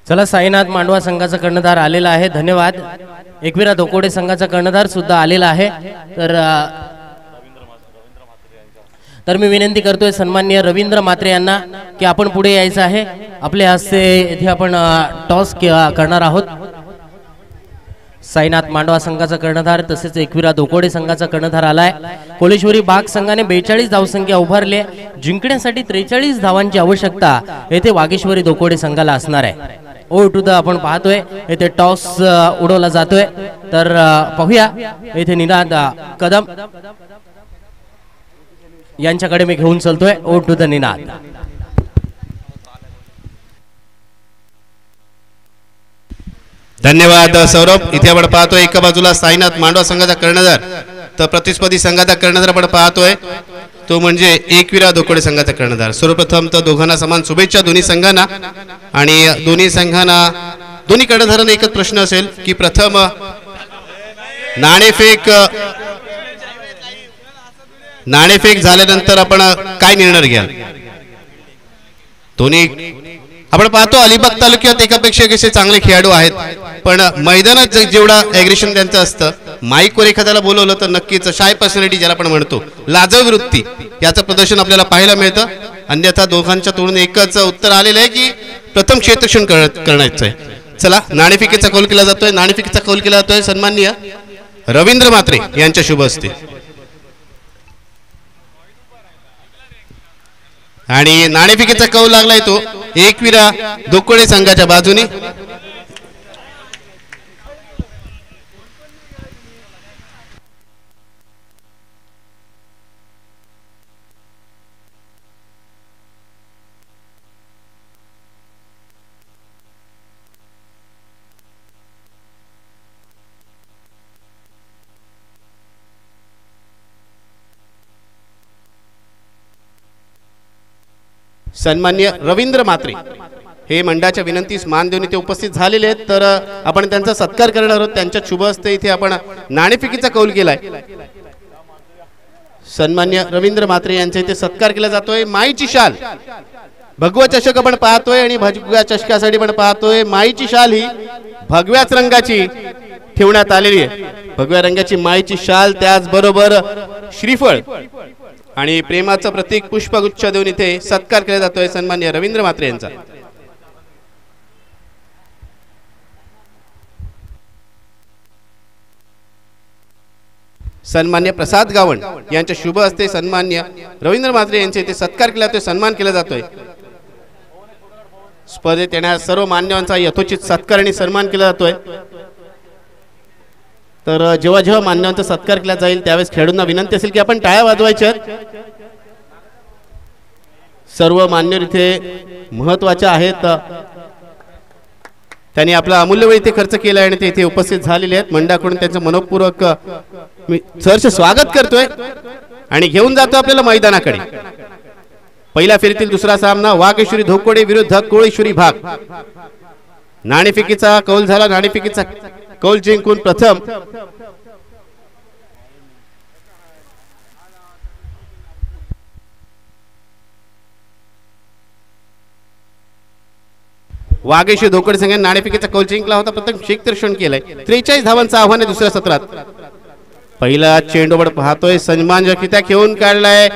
चला साईनाथ मांडवा संघाचा कर्णधार आलेला आहे. धन्यवाद. एकविरा धोकोडे संघाचा कर्णधार सुद्धा आलेला आहे. तर मी विनंती करतोय सन्माननीय रवींद्र म्हात्रे यांना की आपण पुढे यायचं आहे. आपल्या हस्ते इथे आपण टॉस करणार आहोत. साईनाथ मांडवा संघाचा कर्णधार तसेच एकविरा धोकोडे संघाचा कर्णधार आलाय. कोलेश्वरी बाग संघाने 42 धावसंख्या उभारली. जिंकण्यासाठी 43 धावांची आवश्यकता येथे वागेश्वरी धोकोडे संघाला असणार आहे. ओ टू द आपण पाहतोय येथे टॉस उडवला जातोय. तर पाहूया येथे निनाद कदम यांच्याकडे मी घेऊन चलतोय. Over to the Ninad. धन्यवाद सौरभ. इथे आपण पाहतोय एका बाजूला साईनाथ मांडवा संघाचा कर्णधार तर प्रतिस्पर्धी संघाचा कर्णधार आपण पाहतोय तो म्हणजे एकविरा धोकोडे संघाचा कर्णधार. सर्वप्रथम तर दोघांना समान शुभेच्छा दोन्ही संघांना. आणि दोन्ही संघांना दोन्ही कर्णधारांना एकच प्रश्न असेल की प्रथम नाणेफेक झाल्यानंतर आपण काय निर्णय घ्याल. दोन्ही आपण पाहतो अलिबाग तालुक्यात एकापेक्षा कसे चांगले खेळाडू आहेत, पण मैदानात जेवढा ॲग्रेशन त्यांचं असतं माईकवर एखाद्याला बोलवलं तर नक्कीच शाय पर्सनॅलिटी ज्याला आपण म्हणतो लाजवी वृत्ती याचं प्रदर्शन आपल्याला पाहायला मिळतं. अन्यथा दोघांच्या तोडून एकच उत्तर आलेलं आहे की प्रथम क्षेत्ररक्षण करायचं आहे. चला नाणेफेकीचा कौल केला जातोय. नाणेफेकीचा कौल केला जातोय सन्माननीय रवींद्र म्हात्रे यांच्या शुभ हस्ते. आणि नाणेफेकीचा कौल लागलाय तो एकविरा धोकोडे संघाच्या बाजूने. सन्माननीय रवींद्र म्हात्रे हे मंडळाच्या विनंतीस मान देऊन इथे उपस्थित झालेले आहेत. तर आपण त्यांचा सत्कार करणार आहोत. त्यांच्या शुभ हस्ते इथे आपण नाणेफेकीचा कौल केलाय. सन्माननीय रवींद्र म्हात्रे यांचा इथे सत्कार केला जातोय. माईची शाल भगवा चषक आपण पाहतोय आणि भगव्या चषकासाठी पण पाहतोय. माईची शाल ही भगव्याच रंगाची ठेवण्यात आलेली आहे. भगव्या रंगाची माईची शाल, त्याचबरोबर श्रीफळ आणि प्रेमाचं प्रतीक पुष्पगुच्छ देऊन इथे सत्कार केला जातोय सन्माननीय रवींद्र म्हात्रे यांचा. सन्मान्य प्रसाद गावण यांच्या शुभ हस्ते सन्मान्य रवींद्र म्हात्रे यांचे इथे सत्कार केला जातोय, सन्मान केला जातोय. स्पर्धेत येणाऱ्या सर्व मान्यवांचा यथोचित सत्कार आणि सन्मान केला जातोय. तर जेव्हा जेव्हा मान्यवांचा सत्कार केला जाईल त्यावेळेस खेळाडूंना विनंती असेल की आपण टाळ्या वाजवायच्या. सर्व मान्यवर इथे महत्वाचे आहेत. त्यांनी आपला अमूल्य वेळ इथे खर्च केला आणि ते इथे उपस्थित झालेले आहेत. मंडळाकडून त्यांचं मनपूर्वक मी सहर्ष स्वागत करतोय आणि घेऊन जातो आपल्याला मैदानाकडे. पहिल्या फेरीतील दुसरा सामना वाघेश्वरी धोकोडे विरुद्ध कोळेश्वरी भाग. नाणेफेकीचा कौल झाला. नाणेफेकीचा कौल जिंकून प्रथम वाघेश्वरी धोकोडे संघाने नाणेफेकीचा कौल जिंकला होता. प्रथम क्षेत्ररक्षण केलंय. 43 धावांचं आव्हान आहे दुसऱ्या सत्रात. पहिला चेंडूवर पाहतोय सन्मान कित्या घेऊन काढलाय.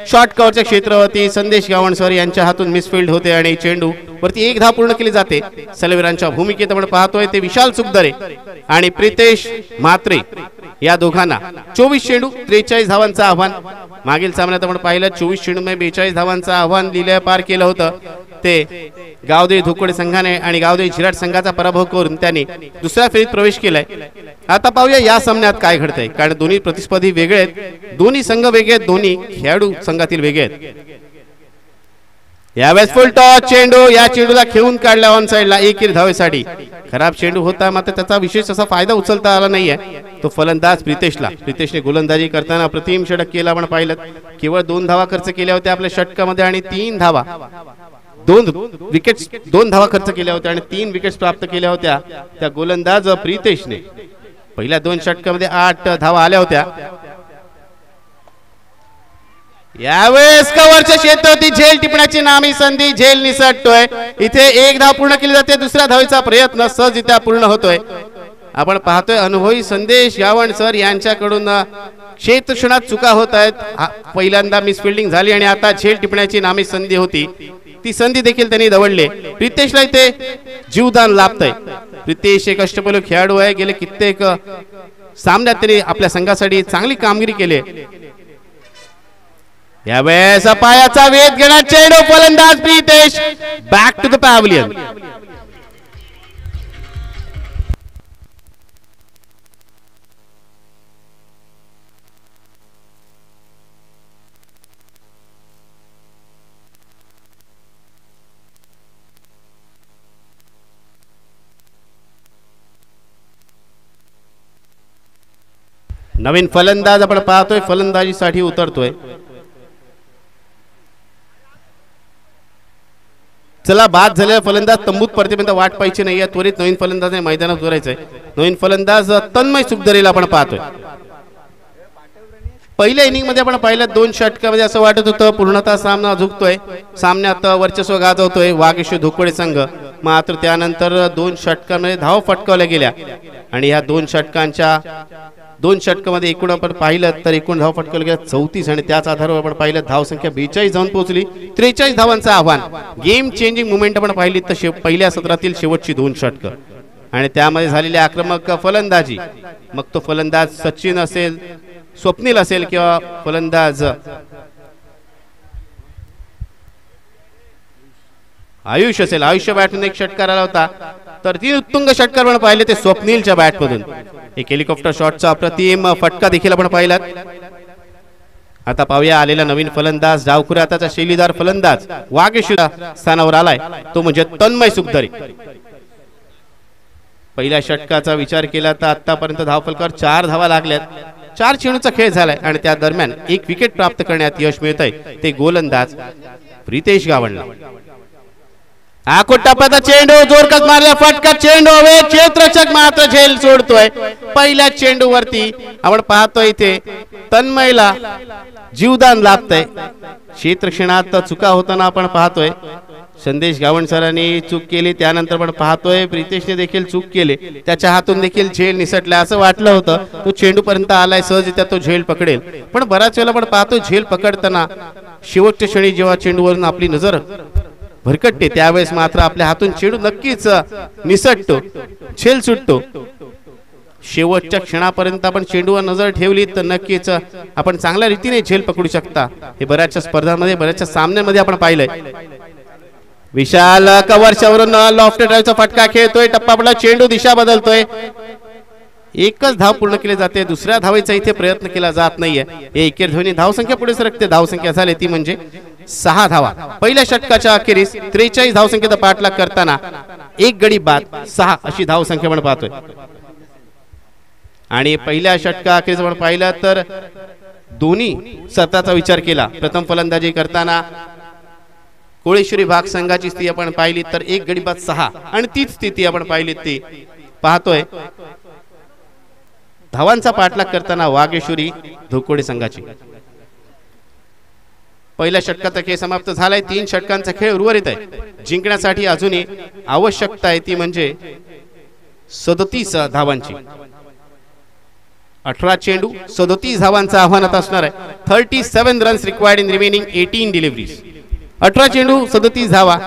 शॉर्ट कव्हरच्या क्षेत्रावरती संदेश गावणसर यांच्या हातून मिसफिल्ड होते आणि चेंडू वरती एक धाव पूर्ण केली जाते. सलवीरांच्या भूमिकेत आपण पाहतोय ते विशाल सुखदरे आणि प्रितेश म्हात्रे या दोघांना 24 चेंडू 43 धावांचं आव्हान. मागील सामन्यात आपण पाहिलं 24 चेंडू मध्ये 42 धावांचं आव्हान लिहिलं पार केलं होतं. ते गावदेवी धोकोडे संघाने आणि गावदेवी झिराट संघाचा पराभव करून त्यांनी दुसऱ्या फेरीत प्रवेश केलाय. आता पाहूया या सामन्यात काय घडतंय, कारण दोन्ही प्रतिस्पर्धी वेगळे आहेत, दोन्ही संघ वेगळे आहेत, दोन्ही खेळाडू संघातील वेगळे आहेत. यावेळेस फुल टॉस चेंडू, या चेंडूला खेळून काढला ऑन साइडला एकेरी धावेसाठी. खराब चेंडू होता मात्र त्याचा विशेष असा फायदा उचलता आला नाहीये. तो फलंदाज प्रितेशने गोलंदाजी करताना अप्रतिम षटक केला. आपण पाहिलं केवळ 2 धावा खर्च केल्या होत्या आपल्या षटकामध्ये आणि 3 धावा 2 धावा खर्च केल्या होत्या आणि 3 विकेट्स प्राप्त केल्या होत्या. त्या गोलंदाज प्रितेशने पहिल्या 2 षटकामध्ये 8 धावा आल्या होत्या. यावेळेस कव्हरच्या क्षेत्रावरती झेल टिपण्याची नामी संधी. झेल निसटतोय. इथे 1 धाव पूर्ण केली जाते. दुसऱ्या धावेचा प्रयत्न सहजरित्या पूर्ण होतोय. आपण पाहतोय अनुभवी संदेश गावण सर यांच्याकडून क्षेत्ररक्षणात चुका होत आहेत. पहिल्यांदा मिसफिल्डिंग झाली आणि आता झेल टिपण्याची नामी संधी होती, ती संधी देखील त्यांनी दवडली. प्रितेशला इथे जीवदान लाभतंय. प्रितेश एक अष्टपैलू खेळाडू आहे. गेले कित्येक सामन्यात त्यांनी आपल्या संघासाठी चांगली कामगिरी केली. यावेळेस पायाचा वेध घेणार चेंडू, फलंदाज Pritesh back to the pavilion. नवीन फलंदाज आपण पाहतोय फलंदाजीसाठी उतरतोय. चला बाद झालेला फलंदाज तंबूत परतेपर्यंत वाट पाहायची नाहीये. त्वरित नवीन फलंदाजाने मैदानात उतरायचंय. नवीन फलंदाज तन्मय सुखदरेला आपण पाहतोय. पहिल्या इनिंग मध्ये आपण पाहिलं 2 षटकामध्ये असं वाटत होतं पूर्णतः सामना झुकतोय, सामन्यात वर्चस्व गाजवतोय वाघेश्वरी धोकोडे संघ. मात्र त्यानंतर 2 षटकांमध्ये धाव फटकावल्या गेल्या आणि या 2 षटकामध्ये एकूण आपण पाहिलं तर एकूण धाव फटकावल्या गेल्या 34 आणि त्याच आधारावर आपण पाहिलं धाव संख्या 42 जाऊन पोहोचली. 43 धावांचं आव्हान. गेम चेंजिंग मुवमेंट आपण पाहिली तर पहिल्या सत्रातील शेवटची 2 षटकं आणि त्यामध्ये झालेली आक्रमक फलंदाजी, मग तो फलंदाज सचिन असेल, स्वप्नील असेल किंवा फलंदाज आयुष असेल. आयुष्य बॅटमधून एक षटकार आला होता, तर 3 उत्तुंग षटकार पण पाहिले ते स्वप्नीलच्या बॅटमधून. एक हेलिकॉप्टर शॉटचा अप्रतिम फटका देखील आपण पाहिलात. आता पाहूया आलेला नवीन फलंदाज, डावखुरा आताचा शैलीदार फलंदाज वागेश्वर स्थानावर आलाय, तो म्हणजे तन्मय सुखदरे. पहिल्या षटकाचा विचार केला तर आतापर्यंत धावफलकावर 4 धावा लागल्यात. 4 चेंडूचा खेळ झालाय आणि त्या दरम्यान 1 विकेट प्राप्त करण्यात यश मिळतंय, ते गोलंदाज प्रितेश गावंडला. टप्प्याचा चेंडू जोरकस मारला, फटका, चेंडू हवे, क्षेत्ररक्षक मात्र झेल सोडतोय. पहिल्या चेंडूवरती आपण पाहतोय इथे तन्मयला जीवदान लाभतंय. क्षेत्ररक्षणात चुका होताना आपण पाहतोय. संदेश गावंड सरांनी चूक केली, त्यानंतर पण पाहतोय प्रितेशने देखील चूक केली. त्याच्या हातून देखील झेल निसटला, असं वाटलं होतं तो चेंडू पर्यंत आलाय, सहजरित्या तो झेल पकडेल, पण बऱ्याच वेळेला पण पाहतोय झेल पकडताना शेवटच्या क्षणी जेव्हा चेंडूवरून आपली नजर भरकटते त्यावेळेस मात्र आपल्या हातून चेंडू नक्कीच निसटतो, झेल सुटतो. शेवटच्या क्षणापर्यंत आपण चेंडूवर नजर ठेवली तर नक्कीच आपण चांगल्या रीतीने झेल पकडू शकता. हे बऱ्याचशा स्पर्धांमध्ये, बऱ्याचशा सामन्यांमध्ये आपण पाहिलंय. विशाल कव्हरच्यावरून लॉफ्ट ड्राईव्हचा फटका खेळतोय, टप्पा पडला, चेंडू दिशा बदलतोय. एकच धाव पूर्ण केली जाते, दुसऱ्या धावेचा इथे प्रयत्न केला जात नाहीये. एकेर ध्वनी धावसंख्या पुढे सरकते, धावसंख्या झाली ती म्हणजे 6 धावा. पहिल्या षटकाच्या अखेरीस 43 धावसंख्येचा पाठलाग करताना 1 गडी बाद 6 अशी धावसंख्या आपण पाहतोय. आणि पहिल्या षटका अखेरीस आपण पाहिलं तर दोन्ही सत्राचा विचार केला. प्रथम फलंदाजी करताना कोळेश्वरी भाग संघाची स्थिती आपण पाहिली तर 1 गडी बाद 6, आणि तीच स्थिती आपण पाहिली ती पाहतोय धावांचा पाठलाग करताना वागेश्वरी धुकोडे संघाची. पहिल्या षटकाचा खेळ समाप्त झालाय. 3 षटकांचा खेळ उर्वरित आहे. जिंकण्यासाठी अजूनही आवश्यकता आहे ती म्हणजे 37 धावांची. 18 चेंडू 37 धावांचं आव्हान आता असणार आहे. 37 runs required in remaining 18 deliveries. 18 चेंडू 37 धावा,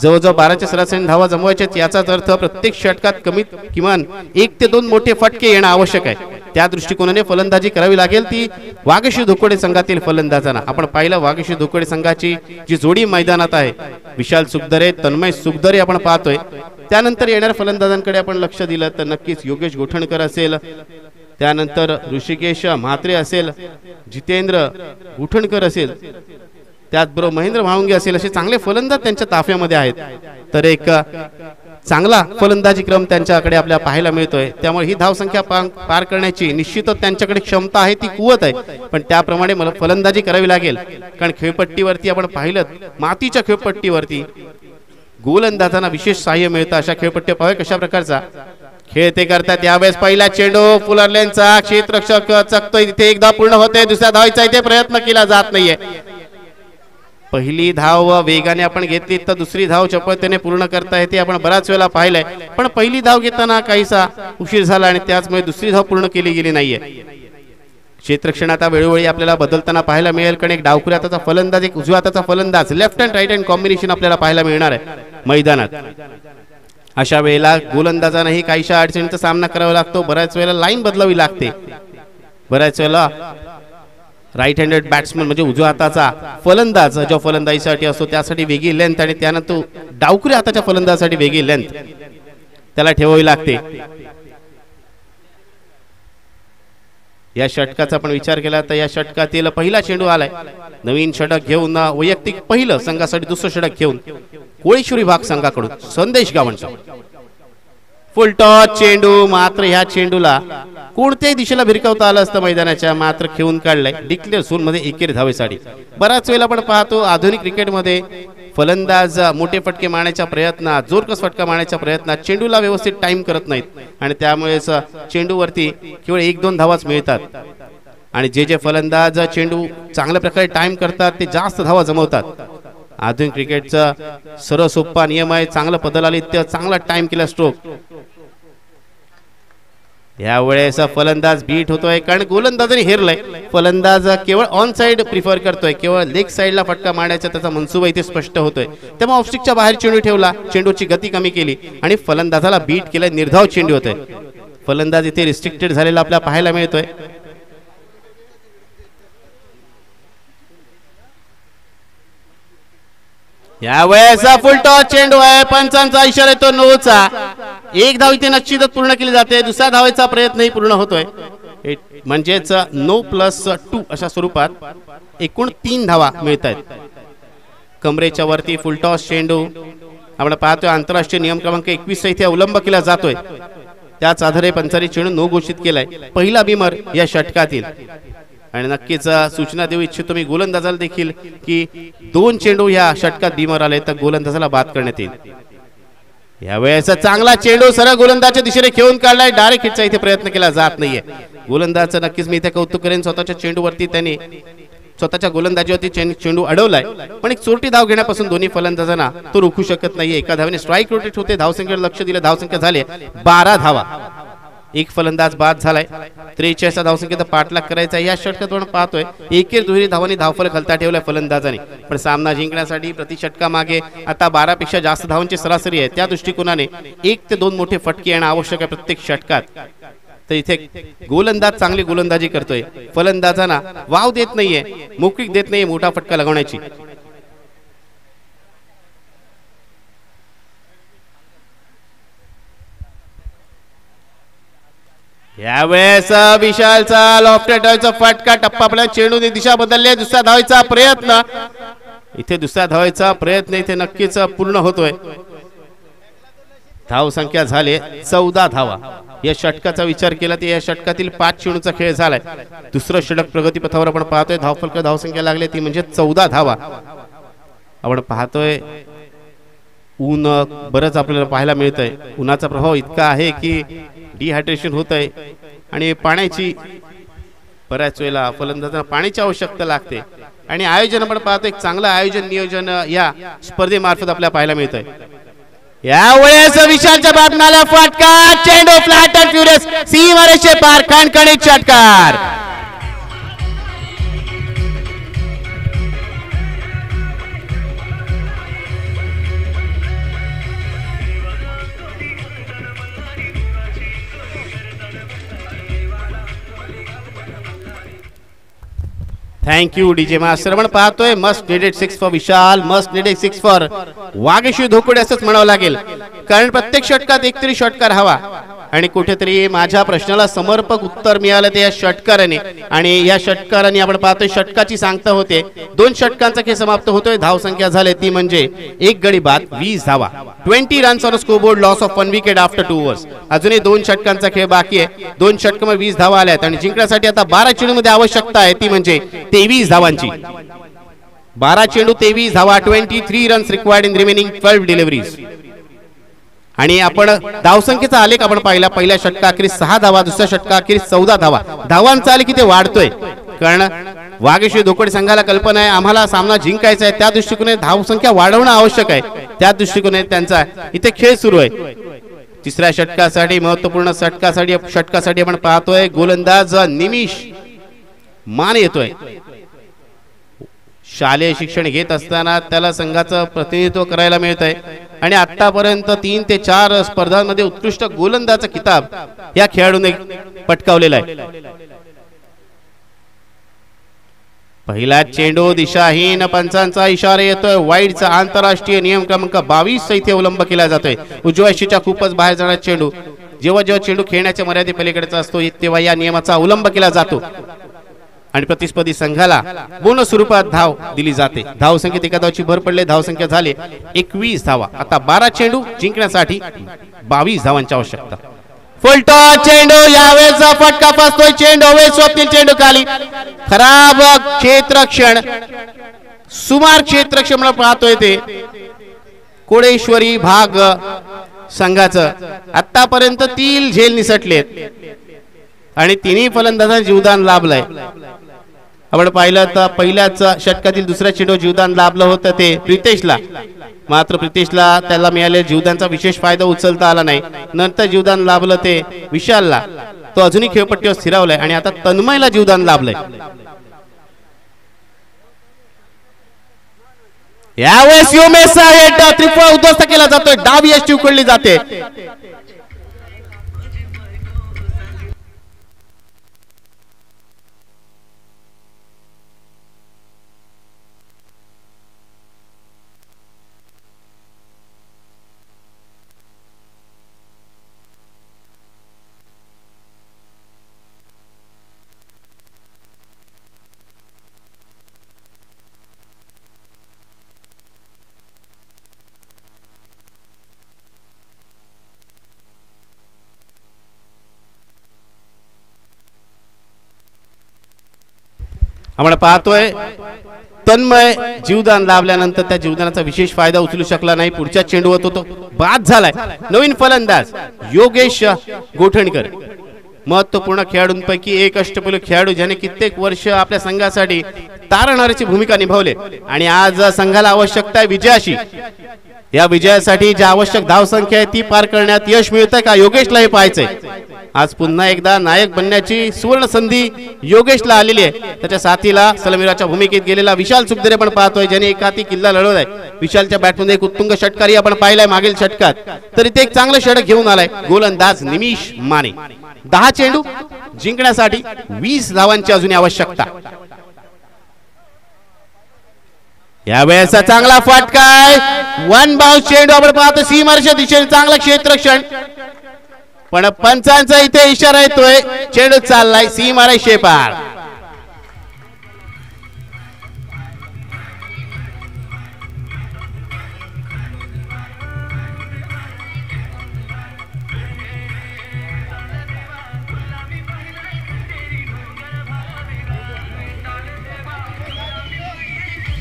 जवळजवळ 12च्या सरासरी धावा जमवायच्या. याचाच अर्थ प्रत्येक षटकात कमीत किमान 1 ते 2 मोठे फटके येणं आवश्यक आहे. त्या दृष्टिकोनाने फलंदाजी करावी लागेल ती वागेश्वर धुकोडे संघातील फलंदाजांना. आपण पाहिलं वागेश्वर धुकोडे संघाची जी जोडी मैदानात आहे, विशाल सुखदरे, तन्मय सुखदरे आपण पाहतोय. त्यानंतर येणाऱ्या फलंदाजांकडे आपण लक्ष दिलं तर नक्कीच योगेश गोठणकर असेल, त्यानंतर ऋषिकेश म्हात्रे असेल, जितेंद्र गोठणकर असेल, त्याचबरोबर महेंद्र भावंगे असेल, असे चांगले फलंदाज त्यांच्या ताफ्यामध्ये आहेत. तर एक चांगला फलंदाजी क्रम त्यांच्याकडे आपल्याला पाहायला मिळतोय. त्यामुळे ही धावसंख्या पार करण्याची निश्चितच त्यांच्याकडे क्षमता आहे, ती कुवत आहे, पण त्याप्रमाणे मला फलंदाजी करावी लागेल. कारण खेळपट्टीवरती आपण पाहिलं, मातीच्या खेळपट्टीवरती गोलंदाजांना विशेष सहाय्य मिळतं. अशा खेळपट्टी पाहूया कशा प्रकारचा खेळ ते करतात. यावेळेस पहिला चेंडू फुलरलेनचा, क्षेत्ररक्षक चकतोय, तिथे एकदा पूर्ण होते, दुसऱ्या धावायचा इथे प्रयत्न केला जात नाहीये. पहिली धाव वेगाने आपण घेतली तर दुसरी धाव चपळतेने पूर्ण करता येते, आपण बराच वेळा पाहिलंय. पण पहिली धाव घेताना काहीसा उशीर झाला आणि त्याचमुळे दुसरी धाव पूर्ण केली गेली नाहीये. क्षेत्ररक्षण आता वेळोवेळी आपल्याला बदलताना पाहायला मिळेल, कारण एक डावखुऱ्या हाताचा फलंदाज, एक उजव्या हाताचा फलंदाज, left hand right hand combination आपल्याला पाहायला मिळणार आहे मैदानात. अशा वेळेला गोलंदाजांनाही काहीशा अडचणीचा सामना करावा लागतो. बऱ्याच वेळेला लाईन बदलावी लागते. बऱ्याच वेळेला राईट हँडेड बॅट्समन म्हणजे उजव्या हाताचा फलंदाज जो फलंदाजीसाठी असतो त्यासाठी वेगळी लेंथ, आणि त्यानंतर डावखुऱ्या हाताच्या फलंदाजासाठी वेगळी लेंथ त्याला ठेवावी लागते. या षटकाचा आपण विचार केला तर या षटकातील पहिला चेंडू आलाय. नवीन षटक घेऊन वैयक्तिक पहिलं संघासाठी दुसरं षटक घेऊन कोळेश्वरी भाग संघाकडून संदेश गावंडचा फुल टॉस चेंडू. मात्र ह्या चेंडूला कोणत्याही दिशेला भिरकावता आलं असतं मैदानाच्या, मात्र खेळून काढलाय डिक्लेअर झोन मध्ये एकेरी धावेसाठी. बराच वेळेला आपण पाहतो आधुनिक क्रिकेटमध्ये फलंदाज मोठे फटके मारण्याच्या प्रयत्नात, जोरकस फटका मारण्याच्या प्रयत्नात चेंडूला व्यवस्थित टाइम करत नाहीत, आणि त्यामुळेच चेंडूवरती केवळ 1-2 धावाच मिळतात. आणि जे फलंदाज चेंडू चांगल्या प्रकारे टाइम करतात ते जास्त धावा जमवतात. आधुनिक क्रिकेटचा सर्वसोपा नियम आहे, चांगलं पदलालित्य, चांगला टाइम केला स्ट्रोक. यावेळेस फलंदाज बीट होतोय कारण गोलंदाजाने हेरलंय. फलंदाज केवळ ऑन साइड प्रिफर करतोय, केवळ लेग साइडला फटका मारण्याचा त्याचा मनसुबा इथे स्पष्ट होतोय. तेव्हा ऑफस्टिकच्या बाहेर चेंडू ठेवला, चेंडूची गती कमी केली आणि फलंदाजाला बीट केलंय. निर्धाव चेंडू होतोय. फलंदाज इथे रिस्ट्रिक्टेड झालेला आपल्याला पाहायला मिळतोय. यावेळेस फुल टॉस चेंडू आहे. पंचांचा इशारा येतो नोचा. एक धाव इथे निश्चितच पूर्ण केली जाते. दुसऱ्या धावेचा प्रयत्नही पूर्ण होतोय. म्हणजेच 9+2 अशा स्वरूपात एकूण 3 धावा मिळत आहेत. कमरेच्या वरती फुल टॉस चेंडू आपण पाहतोय. आंतरराष्ट्रीय नियम क्रमांक 21 इथे अवलंब केला जातोय. त्याच आधारे पंचांनी चेंडू नो घोषित केलाय. पहिला बिमर या षटकातील. आणि नक्कीच सूचना देऊ इच्छितो मी गोलंदाजाला देखील की 2 चेंडू या षटकात बिमर आले तर गोलंदाजाला बाद करण्यात येईल. यावेळेस चांगला चेंडू सरळ गोलंदाजच्या दिशेने खेळून काढलाय. डायरेक्ट हिटचा इथे प्रयत्न केला जात नाहीये. गोलंदाजचं नक्कीच मी इथे कौतुक करेन. स्वतःच्या चेंडूवरती त्यांनी स्वतःच्या गोलंदाजीवरती चेंडू अडवलाय. पण एक चोरटी धाव घेण्यापासून दोन्ही फलंदाजांना तो रोखू शकत नाहीये. एका धावेने स्ट्राईक रोटेट होते. धावसंख्येवर लक्ष दिलं. धावसंख्या झाली 12 धावा. एक फलंदाज बाद झालाय. 43 धावसंख्येचा पाठलाग करायचा या षटकात आपण पाहतोय. एकेर दुहेरी धावांनी धावफलक हलता ठेवलाय फलंदाजाने. पण सामना जिंकण्यासाठी प्रति षटका मागे आता 12 पेक्षा जास्त धावांची सरासरी आहे. त्या दृष्टिकोनाने 1 ते 2 मोठे फटके येणं आवश्यक आहे प्रत्येक षटकात. तर इथे गोलंदाज चांगली गोलंदाजी करतोय. फलंदाजांना वाव देत नाहीये, मोकळीक देत नाहीये मोठा फटका लगवण्याची. यावेळेस विशालचा लॉफ्टेडचा फटका. टप्पा आपल्या चेंडूने दिशा बदलली. दुसऱ्या धावेचा प्रयत्न इथे इथे नक्कीच पूर्ण होतोय. धाव संख्या झाली 14 धावा. या षटकाचा विचार केला तर या षटकातील 5 चेंडूचा खेळ झालाय. दुसरं षटक प्रगतीपथावर आपण पाहतोय. धावफलक धावसंख्या लागली ती म्हणजे 14 धावा आपण पाहतोय. ऊन बरंच आपल्याला पाहायला मिळतंय. उन्हाचा प्रभाव इतका आहे की डिहायड्रेशन होत आहे आणि पाण्याची बऱ्याच वेळेला फलंदाजांना पाण्याची आवश्यकता लागते. आणि आयोजन आपण पाहतो एक चांगलं आयोजन नियोजन या स्पर्धेमार्फत आपल्याला पाहायला मिळतंय. यावेळेस विशालच्या बातम्याला फटका. चेंडू फ्लॅट अँड फ्युरियस सीमारेषे पार. खणखणीत षटकार. Thank you DJ master. आपण पाहतोय must needed 6 for Vishal, must needed 6 for Vageshwar Dhokode असंच म्हणावं लागेल. कारण प्रत्येक षटकात एक तरी षटकार हवा. आणि कुठेतरी माझ्या प्रश्नाला समर्पक उत्तर मिळालं ते या षटकाराने. आणि या षटकाराने आपण पाहतोय षटकाची सांगता होते. 2 षटकांचा खेळ समाप्त होतोय. धावसंख्या झाली ती म्हणजे 1 गडी बाद 20 धावा. 20 runs on scoreboard. Loss of 1 wicket after 2 overs. अजूनही 2 षटकांचा खेळ बाकी आहे. 2 षटकामध्ये 20 धावा आल्यात आणि जिंकण्यासाठी आता 12 चेंडूमध्ये आवश्यकता आहे ती म्हणजे 23 धावांची. 12 चेंडू 23 धावा. 23 runs required in remaining 12 deliveries. आणि आपण धावसंख्येचा आलेख आपण पाहिला. पहिल्या षटकाखेरीस 6 धावा, दुसऱ्या षटकाखेरीस 14 धावा. धावांचा आलेख इथे वाढतोय कारण वागेश्वर धोकोडे संघाला कल्पना आहे आम्हाला सामना जिंकायचा आहे. त्या दृष्टिकोनाने धावसंख्या वाढवणं आवश्यक आहे. त्या दृष्टिकोनाने त्यांचा इथे खेळ सुरू आहे. तिसऱ्या षटकासाठी महत्वपूर्ण षटकासाठी आपण पाहतोय गोलंदाज निमिष मान येतोय. शालेय शिक्षण घेत असताना त्याला संघाचं प्रतिनिधित्व करायला मिळतंय आणि आतापर्यंत 3 ते 4 स्पर्धांमध्ये उत्कृष्ट गोलंदाजाचा किताब या खेळाडूने पटकावलेला आहे. पहिला चेंडू दिशाहीन. पंचांचा इशारा येतोय. वाईडचा आंतरराष्ट्रीय नियम क्रमांक 22 इथे अवलंब केला जातोय. उजव्या शीच्या खूपच बाहेर जाणारा चेंडू जेव्हा चेंडू खेळण्याच्या मर्यादे पलीकडेचा असतो तेव्हा या नियमाचा अवलंब केला जातो आणि प्रतिस्पर्धी संघाला बोनस स्वरूपात धाव दिली जाते. धावसंख्येत एका धावाची भर पडली. धावसंख्या झाली 21 धावा. आता 12 चेंडू जिंकण्यासाठी 22 धावांची आवश्यकता. फुल टॉस चेंडू. यावेळेचा फटका फसतोय. चेंडू हवे स्वप्नील चेंडू खाली. खराब क्षेत्ररक्षण. सुमार क्षेत्ररक्षण म्हणून पाहतोय ते कोळेश्वरी भाग संघाचं. आतापर्यंत 3 झेल निसटलेत आणि 3ही फलंदाजांना जीवदान लाभलंय. आपण पाहिलं तर पहिल्याच षटकातील दुसऱ्या चेंडू जीवदान लाभलं होतं ते प्रितेशला. मात्र प्रितेशला त्याला मिळालेल्या जीवदानचा विशेष फायदा उचलता आला नाही. नंतर जीवदान लाभलं ते विशालला तो अजूनही खेळपट्टीवर स्थिरावलाय आणि आता तन्मयला जीवदान लाभलंय. यावेळेस योमेश त्रिफळ उद्ध्वस्त केला जातोय. डावी यष्टी उकडली जाते. आपण पाहतोय तन्मय जीवदान लाभल्यानंतर त्या जीवदानाचा विशेष फायदा उचलू शकला नाही. पुढच्या चेंडूवर तो बाद झालाय. नवीन फलंदाज योगेश गोठणकर महत्वपूर्ण खेळाडूंपैकी एक अष्टपैलू खेळाडू ज्याने कित्येक वर्ष आपल्या संघासाठी तारणहाराची भूमिका निभावले आणि आज संघाला आवश्यकता आहे विजयाची. या विजयासाठी जी आवश्यक धावसंख्या आहे ती पार करण्यात यश मिळतंय का योगेशला हे पाहायचंय. आज पुन्हा एकदा नायक बनण्याची सुवर्ण संधी योगेशला आलेली आहे. त्याच्या साथीला सलामीराच्या भूमिकेत गेलेला विशाल सुखदेरे पण पाहतोय ज्याने एक हाती किल्ला लढवलाय. विशालच्या बॅटमध्ये एक उत्तुंग षटकारी आपण पाहिलाय मागील षटकात, तरी ते एक चांगलं षटक घेऊन आलाय. गोलंदाज निमिष माने. 10 चेंडू जिंकण्यासाठी 20 धावांची अजून आवश्यकता. यावेळेचा चांगला फटकाय. वन बाउन्स चेंडू आपण पाहतो सीमारेषा दिशेने चांगलं क्षेत्ररक्षण, पण पंचांचा इथे इशारा येतोय. चेंडू चाललाय सीमारेषेपार.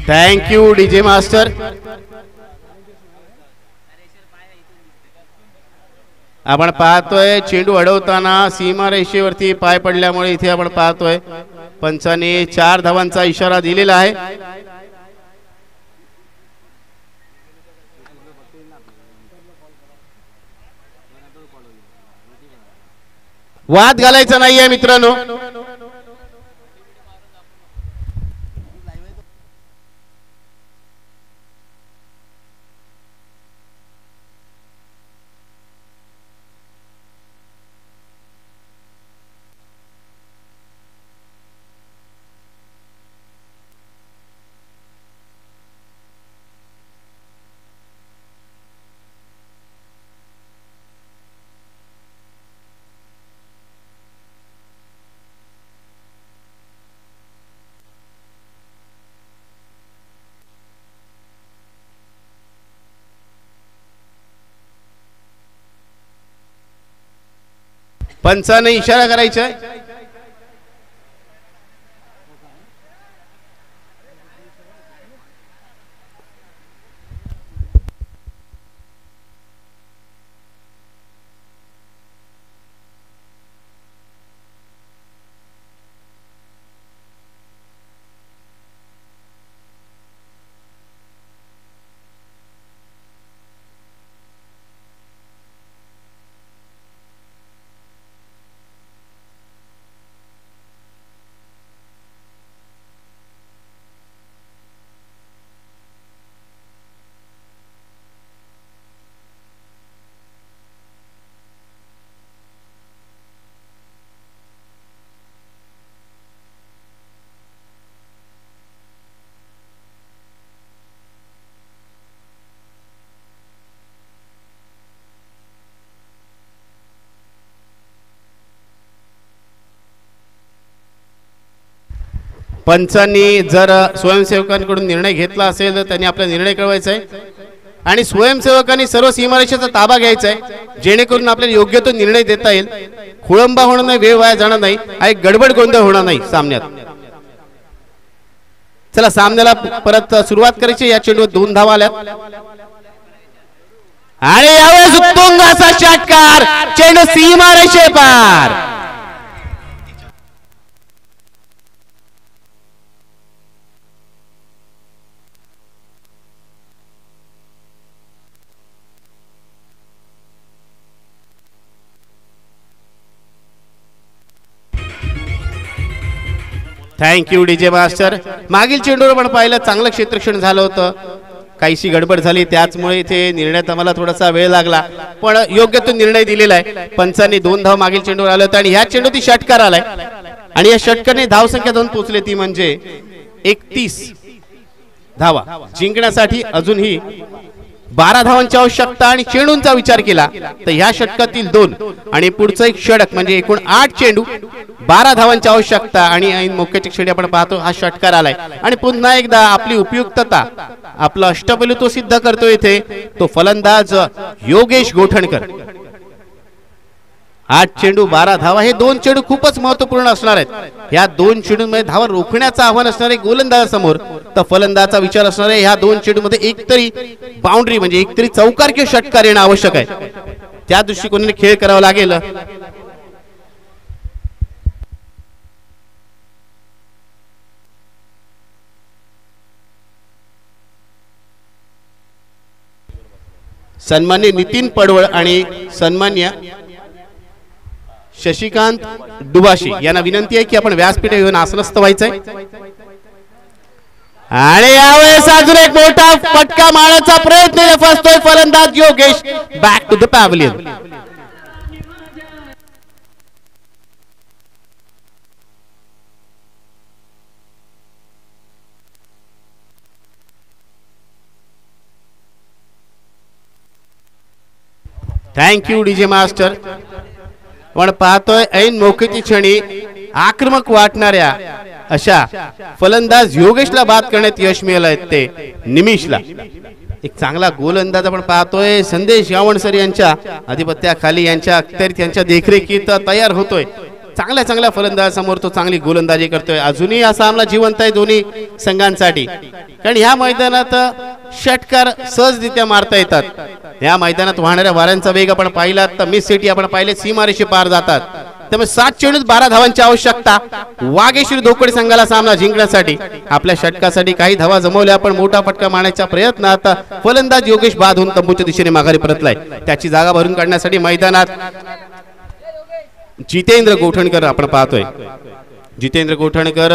Thank you DJ master. आपण पाहतोय चेंडू अडवताना सीमारेषेवरती पाय पडल्यामुळे इथे आपण पाहतोय पंचाने 4 धावांचा इशारा दिलेला आहे. वाद घालायचा नाहीये मित्रांनो. पंचाने इशारा करायचा. पंचांनी जर स्वयंसेवकांकडून निर्णय घेतला असेल तर त्यांनी आपला निर्णय कळवायचा आहे आणि स्वयंसेवकांनी सर्व सीमारेषेचा ताबा घ्यायचा आहे जेणेकरून आपल्याला योग्य तो निर्णय देता येईल. खोळंबा होणार नाही, वेळ वाया जाणार नाही आणि गडबड गोंधळ होणार नाही सामन्यात. चला सामन्याला परत सुरुवात करायची. या चेंडूवर 2 धावा आल्यात आणि यावेळेस उत्तुंग असा षटकार. चेंडू सीमारेषेपार. Thank you DJ master. मागील चेंडूवर पण पाहिलं चांगलं क्षेत्ररक्षण झालं होतं. काहीशी गडबड झाली त्याचमुळे इथे निर्णयात आम्हाला थोडासा वेळ लागला पण योग्य तो निर्णय दिलेला आहे. पंचांनी 2 धाव मागील चेंडूवर आले होते आणि ह्या चेंडूत षटकार आलाय आणि या षटकाने धावसंख्या 2 पोहोचले ती म्हणजे 31 धावा. जिंकण्यासाठी अजूनही 12 धावांची आवश्यकता आणि चेंडूंचा विचार केला तर ह्या षटकातील 2 आणि पुढचं एक षटक म्हणजे एकूण 8 चेंडू 12 धावांची आवश्यकता आणि ऐन मोक्याच्या क्षणी आपण पाहतो हा षटकार आलाय आणि पुन्हा एकदा आपली उपयुक्तता आपला अष्टपैलू तो सिद्ध करतो. इथे तो फलंदाज योगेश गोठणकर. 8 चेंडू 12 धावा हे 2 चेंडू खूपच महत्वपूर्ण असणार आहेत. ह्या 2 चेंडूंमध्ये धावा रोखण्याचं आव्हान असणार आहे गोलंदाजासमोर तर फलंदाजाचा विचार असणार आहे ह्या 2 चेंडूमध्ये एकतरी बाउंड्री म्हणजे एकतरी चौकार किंवा षटकार येणं आवश्यक आहे. त्या दृष्टिकोनाने खेळ करावा लागेल. सन्मान्य नितीन पडवळ आणि सन्मान्य शशिकांत डुबाशी यांना विनंती आहे की आपण व्यासपीठ येऊन आसनस्थ व्हायचंय आणि यावेळेस अजून एक मोठा फटका मारण्याचा प्रयत्न फसतोय फलंदाज Yogesh. Back to the pavilion. Thank you DJ master. आपण पाहतोय ऐन मोकेची क्षणी आक्रमक वाटणाऱ्या अशा फलंदाज योगेशला बाद करण्यात यश मिळालंय ते निमिषला. एक चांगला गोलंदाज आपण पाहतोय संदेश यावणसर यांच्या आधिपत्याखाली यांच्या देखरेखीत तयार होतोय. चांगल्या फलंदाजासमोर तो चांगली गोलंदाजी करतोय. अजूनही हा सामना जिवंत आहे दोन्ही संघांसाठी कारण ह्या मैदानात षटकार सहजरित्या मारता येतात. या मैदानात वाहणाऱ्या वाऱ्यांचा वेग आपण पाहिला तर मिस सिटी आपण पाहिले सीमारेषे पार जातात. त्यामुळे 7 चेंडूत 12 धावांची आवश्यकता वागेश्वरी धोकडे संघाला सामना जिंकण्यासाठी. आपल्या षटकासाठी काही धावा जमवल्या पण मोठा फटका मारण्याच्या प्रयत्नात फलंदाज योगेश बाद होऊन तंबूच्या दिशेने माघारी परतलाय. त्याची जागा भरून काढण्यासाठी मैदानात जितेंद्र गोठणकर आपण पाहतोय. जितेंद्र गोठणकर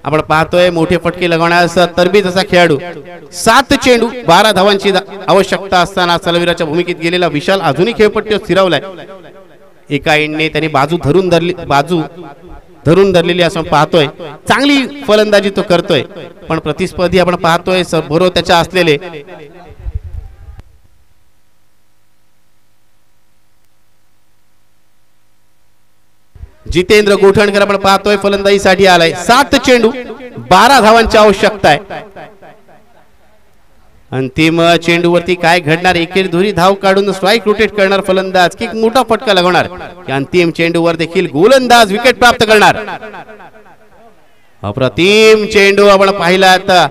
आपण पाहतोय मोठे फटके लगवण्यास तरबेज असा खेळाडू. 7 चेंडू 12 धावांची आवश्यकता असताना सलवीराच्या भूमिकेत गेलेला विशाल अजूनही खेळपट्टीवर स्थिरावलाय. एका एंडने त्यांनी बाजू धरून धरलेली असं पाहतोय. चांगली फलंदाजी तो करतोय पण प्रतिस्पर्धी आपण पाहतोय बरोबर त्याच्या असलेले जितेंद्र गोठणकर आपण पाहतोय फलंदाजीसाठी आलाय. 7 चेंडू 12 धावांची आवश्यकता आहे. अंतिम चेंडूवरती काय घडणार एकेरी धुरी धाव काढून स्ट्राइक रोटेट करणार फलंदाज की मोठा फटका लगवणार. अंतिम चेंडूवर देखील गोलंदाज विकेट प्राप्त करणार. अप्रतिम चेंडू आपण पाहिला आता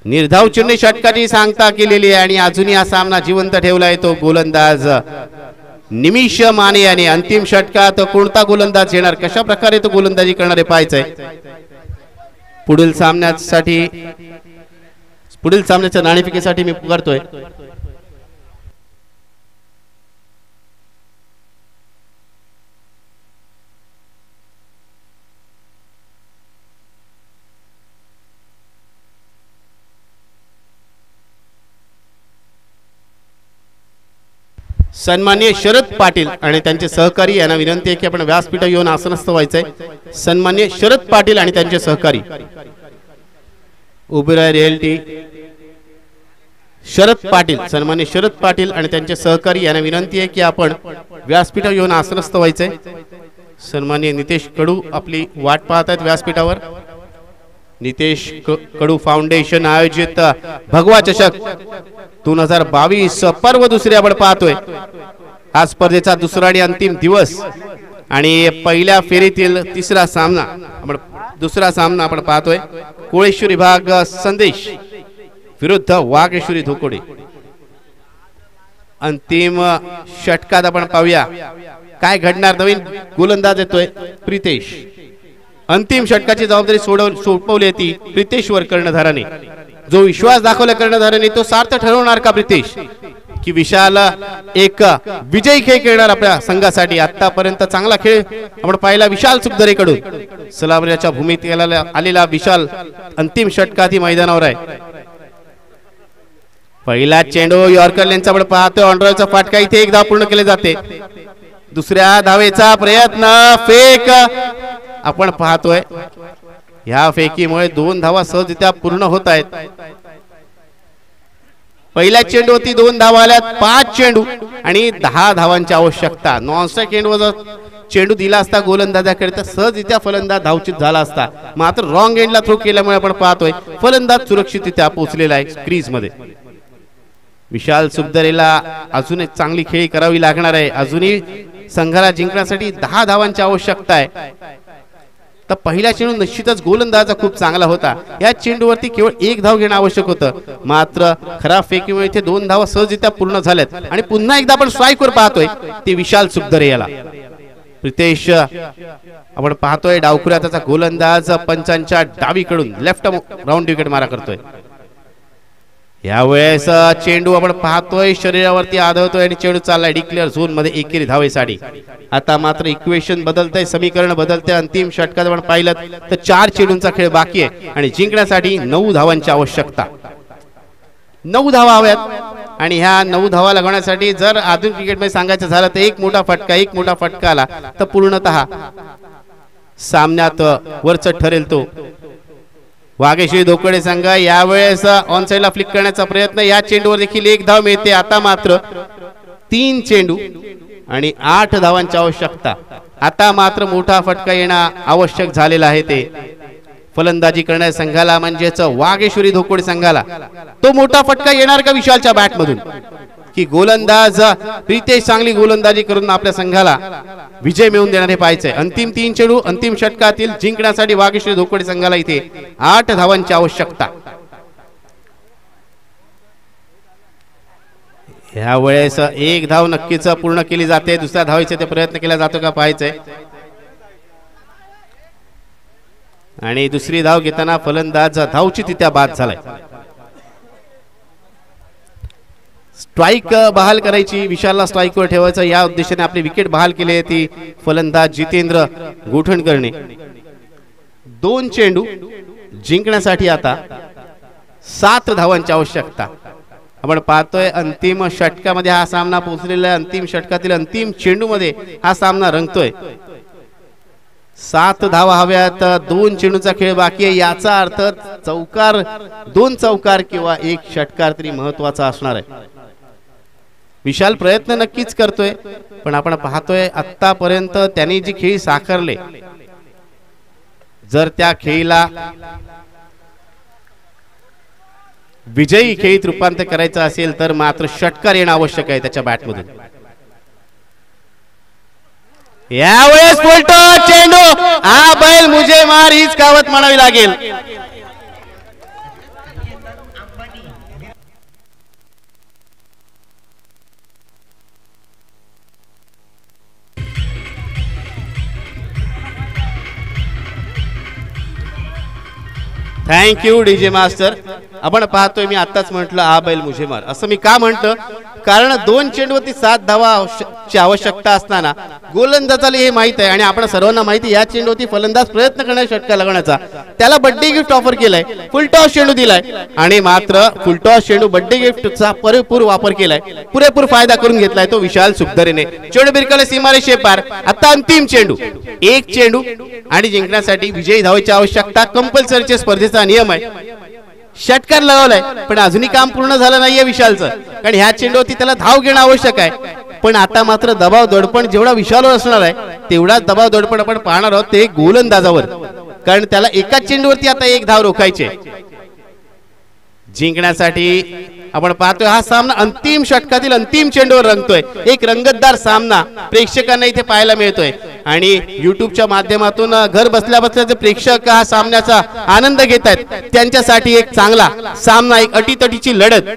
निर्धाव चिन्ह षटकाची सांगता केलेली आहे आणि अजूनही हा सामना जिवंत ठेवलाय तो गोलंदाज निमिष माने याने. अंतिम षटकात कोणता गोलंदाज येणार कशा प्रकारे तो गोलंदाजी करणारे पाहायचंय. पुढील सामन्याच्या नाणेफेकीसाठी मी पुकारतोय सन्माननीय शरद पाटील आणि त्यांचे सहकारी यांना विनंती आहे की आपण व्यासपीठ येऊन आसनस्थ व्हायचंय. सन्माननीय शरद पाटील आणि त्यांचे सहकारी उबेराय रिअल्टी शरद पाटील सन्माननीय शरद पाटील आणि त्यांचे सहकारी यांना विनंती आहे की आपण व्यासपीठ येऊन आसनस्थ व्हायचंय. सन्माननीय नितेश कडू आपली वाट पाहत आहेत व्यासपीठावर. नितेश कडू फाउंडेशन आयोजित भगवा चषक 2022 पर्व दुसरी आपण पाहतोय. हा स्पर्धेचा दुसरा आणि अंतिम दिवस आणि पहिल्या फेरीतील दुसरा सामना आपण पाहतोय. कोळेश्वर विभाग संदेश विरुद्ध वाघेश्वरी धोकोडे. अंतिम षटकात आपण पाहूया काय घडणार. नवीन गोलंदाज येतोय प्रितेश. अंतिम षटकाची जबाबदारी सोपवली ती प्रितेशवर कर्णधाराने. जो विश्वास दाखवला कर्णधाराने तो सार्थ ठरवणार का प्रितेश. की विशाल एक विजयी खेळ खेळणार आपल्या संघासाठी. आतापर्यंत चांगला खेळ आपण पाहिला विशाल सुखदरेकडून. सलामीच्या भूमिकेला आलेला विशाल अंतिम षटकात मैदानावर आहे. पहिला चेंडू यॉर्कर यांचा आपण पाहतोय ऑनड्रॉयचा फाटका. इथे एक धाव पूर्ण केले जाते. दुसऱ्या धावेचा प्रयत्न फेक आपण पाहतोय. ह्या फेकीमुळे 2 धावा सहजरित्या पूर्ण होत आहेत. पहिल्या चेंडूवरती 2 धावा आल्यात. 5 चेंडू आणि 10 धावांची आवश्यकता. नॉनस्ट्राइक एंडवर जर चेंडू दिला असता गोलंदाजाकडे तर सहजरित्या फलंदाज धावचित झाला असता. मात्र रॉंग एंडला थ्रो केल्यामुळे आपण पाहतोय फलंदाज सुरक्षितरित्या पोहोचलेला आहे क्रीज मध्ये. विशाल सुखदरेला अजून एक चांगली खेळी करावी लागणार आहे. अजूनही संघाला जिंकण्यासाठी 10 धावांची आवश्यकता आहे. तर पहिला चेंडू निश्चितच गोलंदाजा खूप चांगला होता. या चेंडूवरती केवळ 1 धाव घेणं आवश्यक होतं. मात्र खराब फेकीमुळे इथे 2 धावा सहजरित्या पूर्ण झाल्यात. आणि पुन्हा एकदा आपण स्ट्राईकवर पाहतोय ते विशाल सुखदरे याला. प्रितेश आपण पाहतोय डावखुऱ्या त्याचा गोलंदाज पंचांच्या डावीकडून लेफ्ट राऊंड विकेट मारा करतोय. यावेळेस चेंडू आपण पाहतोय शरीरावरती आदळतोय आणि चेंडू चाललाय डिक्लेअर झोन मध्ये एकेरी धावेसाठी. आता मात्र इक्वेशन बदलतंय, समीकरण बदलतंय. अंतिम षटकात आपण पाहिलं तर 4 चेंडूंचा खेळ बाकी आहे आणि जिंकण्यासाठी 9 धावांची आवश्यकता. 9 धावा हव्यात आणि ह्या 9 धावा लागवण्यासाठी जर आधुनिक क्रिकेटमध्ये सांगायचं झालं तर एक मोठा फटका आला तर पूर्णतः सामन्यात वरचढ ठरेल. तो वागेश्वरी धोकडे संघ यावेळेस ऑन साइडला फ्लिक करण्याचा प्रयत्न. या चेंडूवर देखील 1 धाव मिळते. आता मात्र 3 चेंडू आणि 8 धावांची आवश्यकता. आता मात्र मोठा फटका येणं आवश्यक झालेला आहे. ते फलंदाजी करणाऱ्या संघाला म्हणजेच वागेश्वरी धोकडे संघाला तो मोठा फटका येणार का विशालच्या बॅट मधून, की गोलंदाज प्रितेश चांगली गोलंदाजी करून आपल्या संघाला विजय मिळवून देणारे पाहायचे. अंतिम 3 चेंडू अंतिम षटकातील जिंकण्यासाठी वागेश्वरी धोकडे संघाला इथे 8 धावांची आवश्यकता. यावेळेस 1 धाव नक्कीच पूर्ण केली जाते. दुसऱ्या धावेचा ते प्रयत्न केला जातो का पाहायचंय. आणि दुसरी धाव घेताना फलंदाज धावची तिथे बाद झालाय. स्ट्राइक बहाल करायची, विशालला स्ट्राइकवर ठेवायचं या उद्देशाने आपली विकेट बहाल केली आहे ती फलंदाज जितेंद्र गोठणकरने. 2 चेंडू जिंकण्यासाठी आता 7 धावांची आवश्यकता. आपण पाहतोय अंतिम षटकामध्ये हा सामना पोहोचलेला आहे. अंतिम षटकातील अंतिम चेंडू मध्ये हा सामना रंगतोय. 7 धावा हव्यात. 2 चेंडूचा खेळ बाकी आहे. याचा अर्थ चौकार 2 चौकार किंवा 1 षटकार तरी महत्वाचा असणार आहे. विशाल प्रयत्न नक्कीच करतोय पण आपण पाहतोय आतापर्यंत त्यांनी जी खेळी साकारले जर त्या खेळीला विजयी खेळीत रूपांतर करायचं असेल तर मात्र षटकार येणं आवश्यक आहे त्याच्या बॅटमधून. यावेळेस फुलटॉस चेंडू हा बैल मुझे मार हीच कावत म्हणावी लागेल. Thank you DJ master. आपण पाहतोय मी आताच म्हटलं आ बैल मुझे मार असं मी का म्हणतो, कारण 2 चेंडूवरती 7 धावाची आवश्यकता असताना गोलंदाजाला हे माहित आहे आणि आपण सर्वांना माहिती या चेंडूवरती फलंदाज प्रयत्न करण्याचा षटकार लागण्याचा. त्याला बड्डे गिफ्ट ऑफर केलाय, फुलटॉस चेंडू दिलाय आणि मात्र फुलटॉस चेंडू बड्डे गिफ्टचा पुरेपूर वापर केलाय, पुरेपूर फायदा करून घेतलाय तो विशाल सुखदरेने. चेंडू बिरकले सीमारेषे पार. आता अंतिम चेंडू 1 चेंडू आणि जिंकण्यासाठी विजयी धावेची आवश्यकता. कंपल्सरीच्या स्पर्धेचा नियम आहे. षटकार लगावलाय पण अजूनही काम पूर्ण झालं नाहीये विशालचं, कारण ह्या चेंडूवरती त्याला धाव घेणं आवश्यक आहे. पण आता मात्र दबाव दडपण जेवढा विशालवर असणार आहे तेवढा दबाव दडपण आपण पाहणार आहोत ते गोलंदाजावर, कारण त्याला एकाच चेंडूवरती आता 1 धाव रोखायचे. जिंकण्यासाठी आपण पाहतोय हा सामना अंतिम षटकातील अंतिम चेंडूवर रंगतोय. एक रंगतदार सामना प्रेक्षकांना इथे पाहायला मिळतोय आणि युट्यूबच्या माध्यमातून घर बसल्या बसल्या जे प्रेक्षक हा सामन्याचा आनंद घेत आहेत त्यांच्यासाठी एक चांगला सामना, एक अटीतटीची लढत.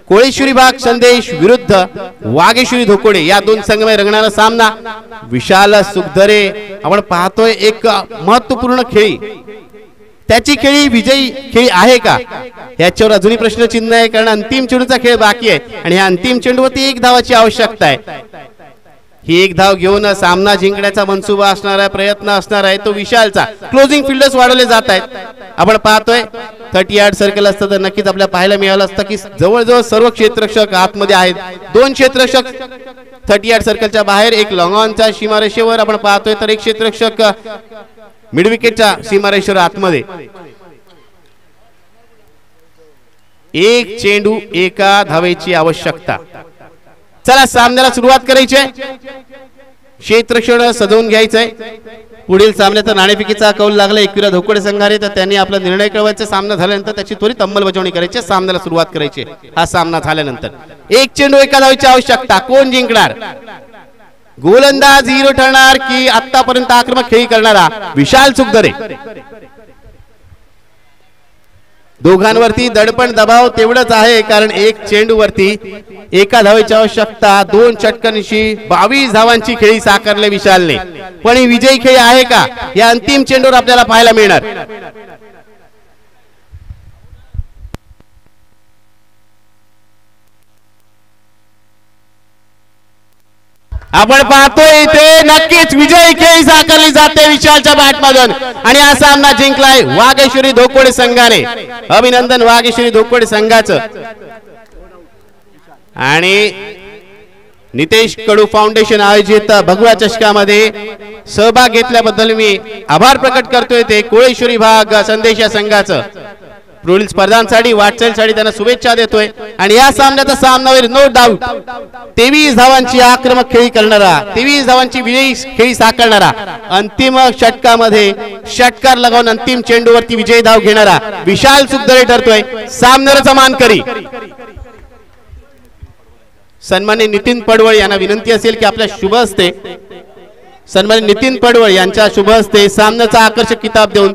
कोळेश्वरी बाग संदेश विरुद्ध वागेश्वरी धोकोडे या 2 संघामध्ये रंगणारा सामना. विशाल सुखदरे आपण पाहतोय एक महत्वपूर्ण खेळी त्याची खेळी विजयी खेळी आहे का याच्यावर अजूनही प्रश्नचिन्ह आहे, कारण अंतिम चेंडूचा खेळ बाकी आहे आणि ह्या अंतिम चेंडूवरती 1 धावाची आवश्यकता आहे. ही 1 धाव घेऊन सामना जिंकण्याचा मनसुबा असणार आहे, प्रयत्न असणार आहे तो विशालचा. क्लोजिंग फिल्डर्स वाढवले जात आहेत. आपण पाहतोय 30 यार्ड सर्कल असतं तर नक्कीच आपल्याला पाहायला मिळालं असतं की जवळजवळ सर्व क्षेत्ररक्षक आतमध्ये आहेत. 2 क्षेत्ररक्षक 30 यार्ड सर्कलच्या बाहेर, एक लॉंग ऑनच्या सीमारेषेवर आपण पाहतोय, तर एक क्षेत्ररक्षक मिड विकेटच्या सीमारेषेवर आतमध्ये. 1 चेंडू 1 धावेची आवश्यकता. चला सामन्याला सुरुवात करायची आहे. क्षेत्ररक्षण सजवून घ्यायचंय. पुढील सामन्याचा नाणेफेकीचा कौल लागला एकविरा धोकडे संघाने, तर त्यांनी आपला निर्णय कळवायचा. सामना झाल्यानंतर त्याची त्वरित अंमलबजावणी करायची, सामन्याला सुरुवात करायची. हा सामना झाल्यानंतर 1 चेंडू 1 धावेची आवश्यकता. कोण जिंकणार? गोलंदाज हिरो ठरणार की आतापर्यंत आक्रमक खेळी करणारा विशाल सुखदरे? दोघांवरती दडपण दबाव तेवढंच आहे, कारण 1 चेंडूवरती 1 धावेची आवश्यकता. 2 षटकांशी 22 धावांची खेळी साकारले विशालने. पण ही विजयी खेळी आहे का या अंतिम चेंडूवर आपल्याला पाहायला मिळणार. आपण पाहतोय इथे नक्कीच विजयी खेळी साकारली जाते विशालच्या बॅटमधून आणि हा सामना जिंकलाय वाघेश्वरी धोकोडे संघाने. अभिनंदन वाघेश्वरी धोकोडे संघाचं. आणि नितेश कडू फाउंडेशन आयोजित भगवा चषकामध्ये सहभाग घेतल्याबद्दल मी आभार प्रकट करतोय ते कोळेश्वरी भाग संदेश या संघाचं. पुढील स्पर्धांसाठी वाटचालीसाठी त्यांना शुभेच्छा देतोय. आणि या सामन्याचा सामनावीर नो डाऊट 23 धावांची आक्रमक खेळी करणारा, 23 धावांची विजयी खेळी साकारणारा, अंतिम षटकामध्ये षटकार लगावून अंतिम चेंडूवरती विजयी धाव घेणारा विशाल सुखदरे ठरतोय सामन्याचा मानकरी. सन्माननीय नितीन पडवळ यांना विनंती असेल की आपल्या शुभ हस्ते सन्माननीय नितीन पडवळ यांच्या शुभ हस्ते सामन्याचा आकर्षक किताब देऊन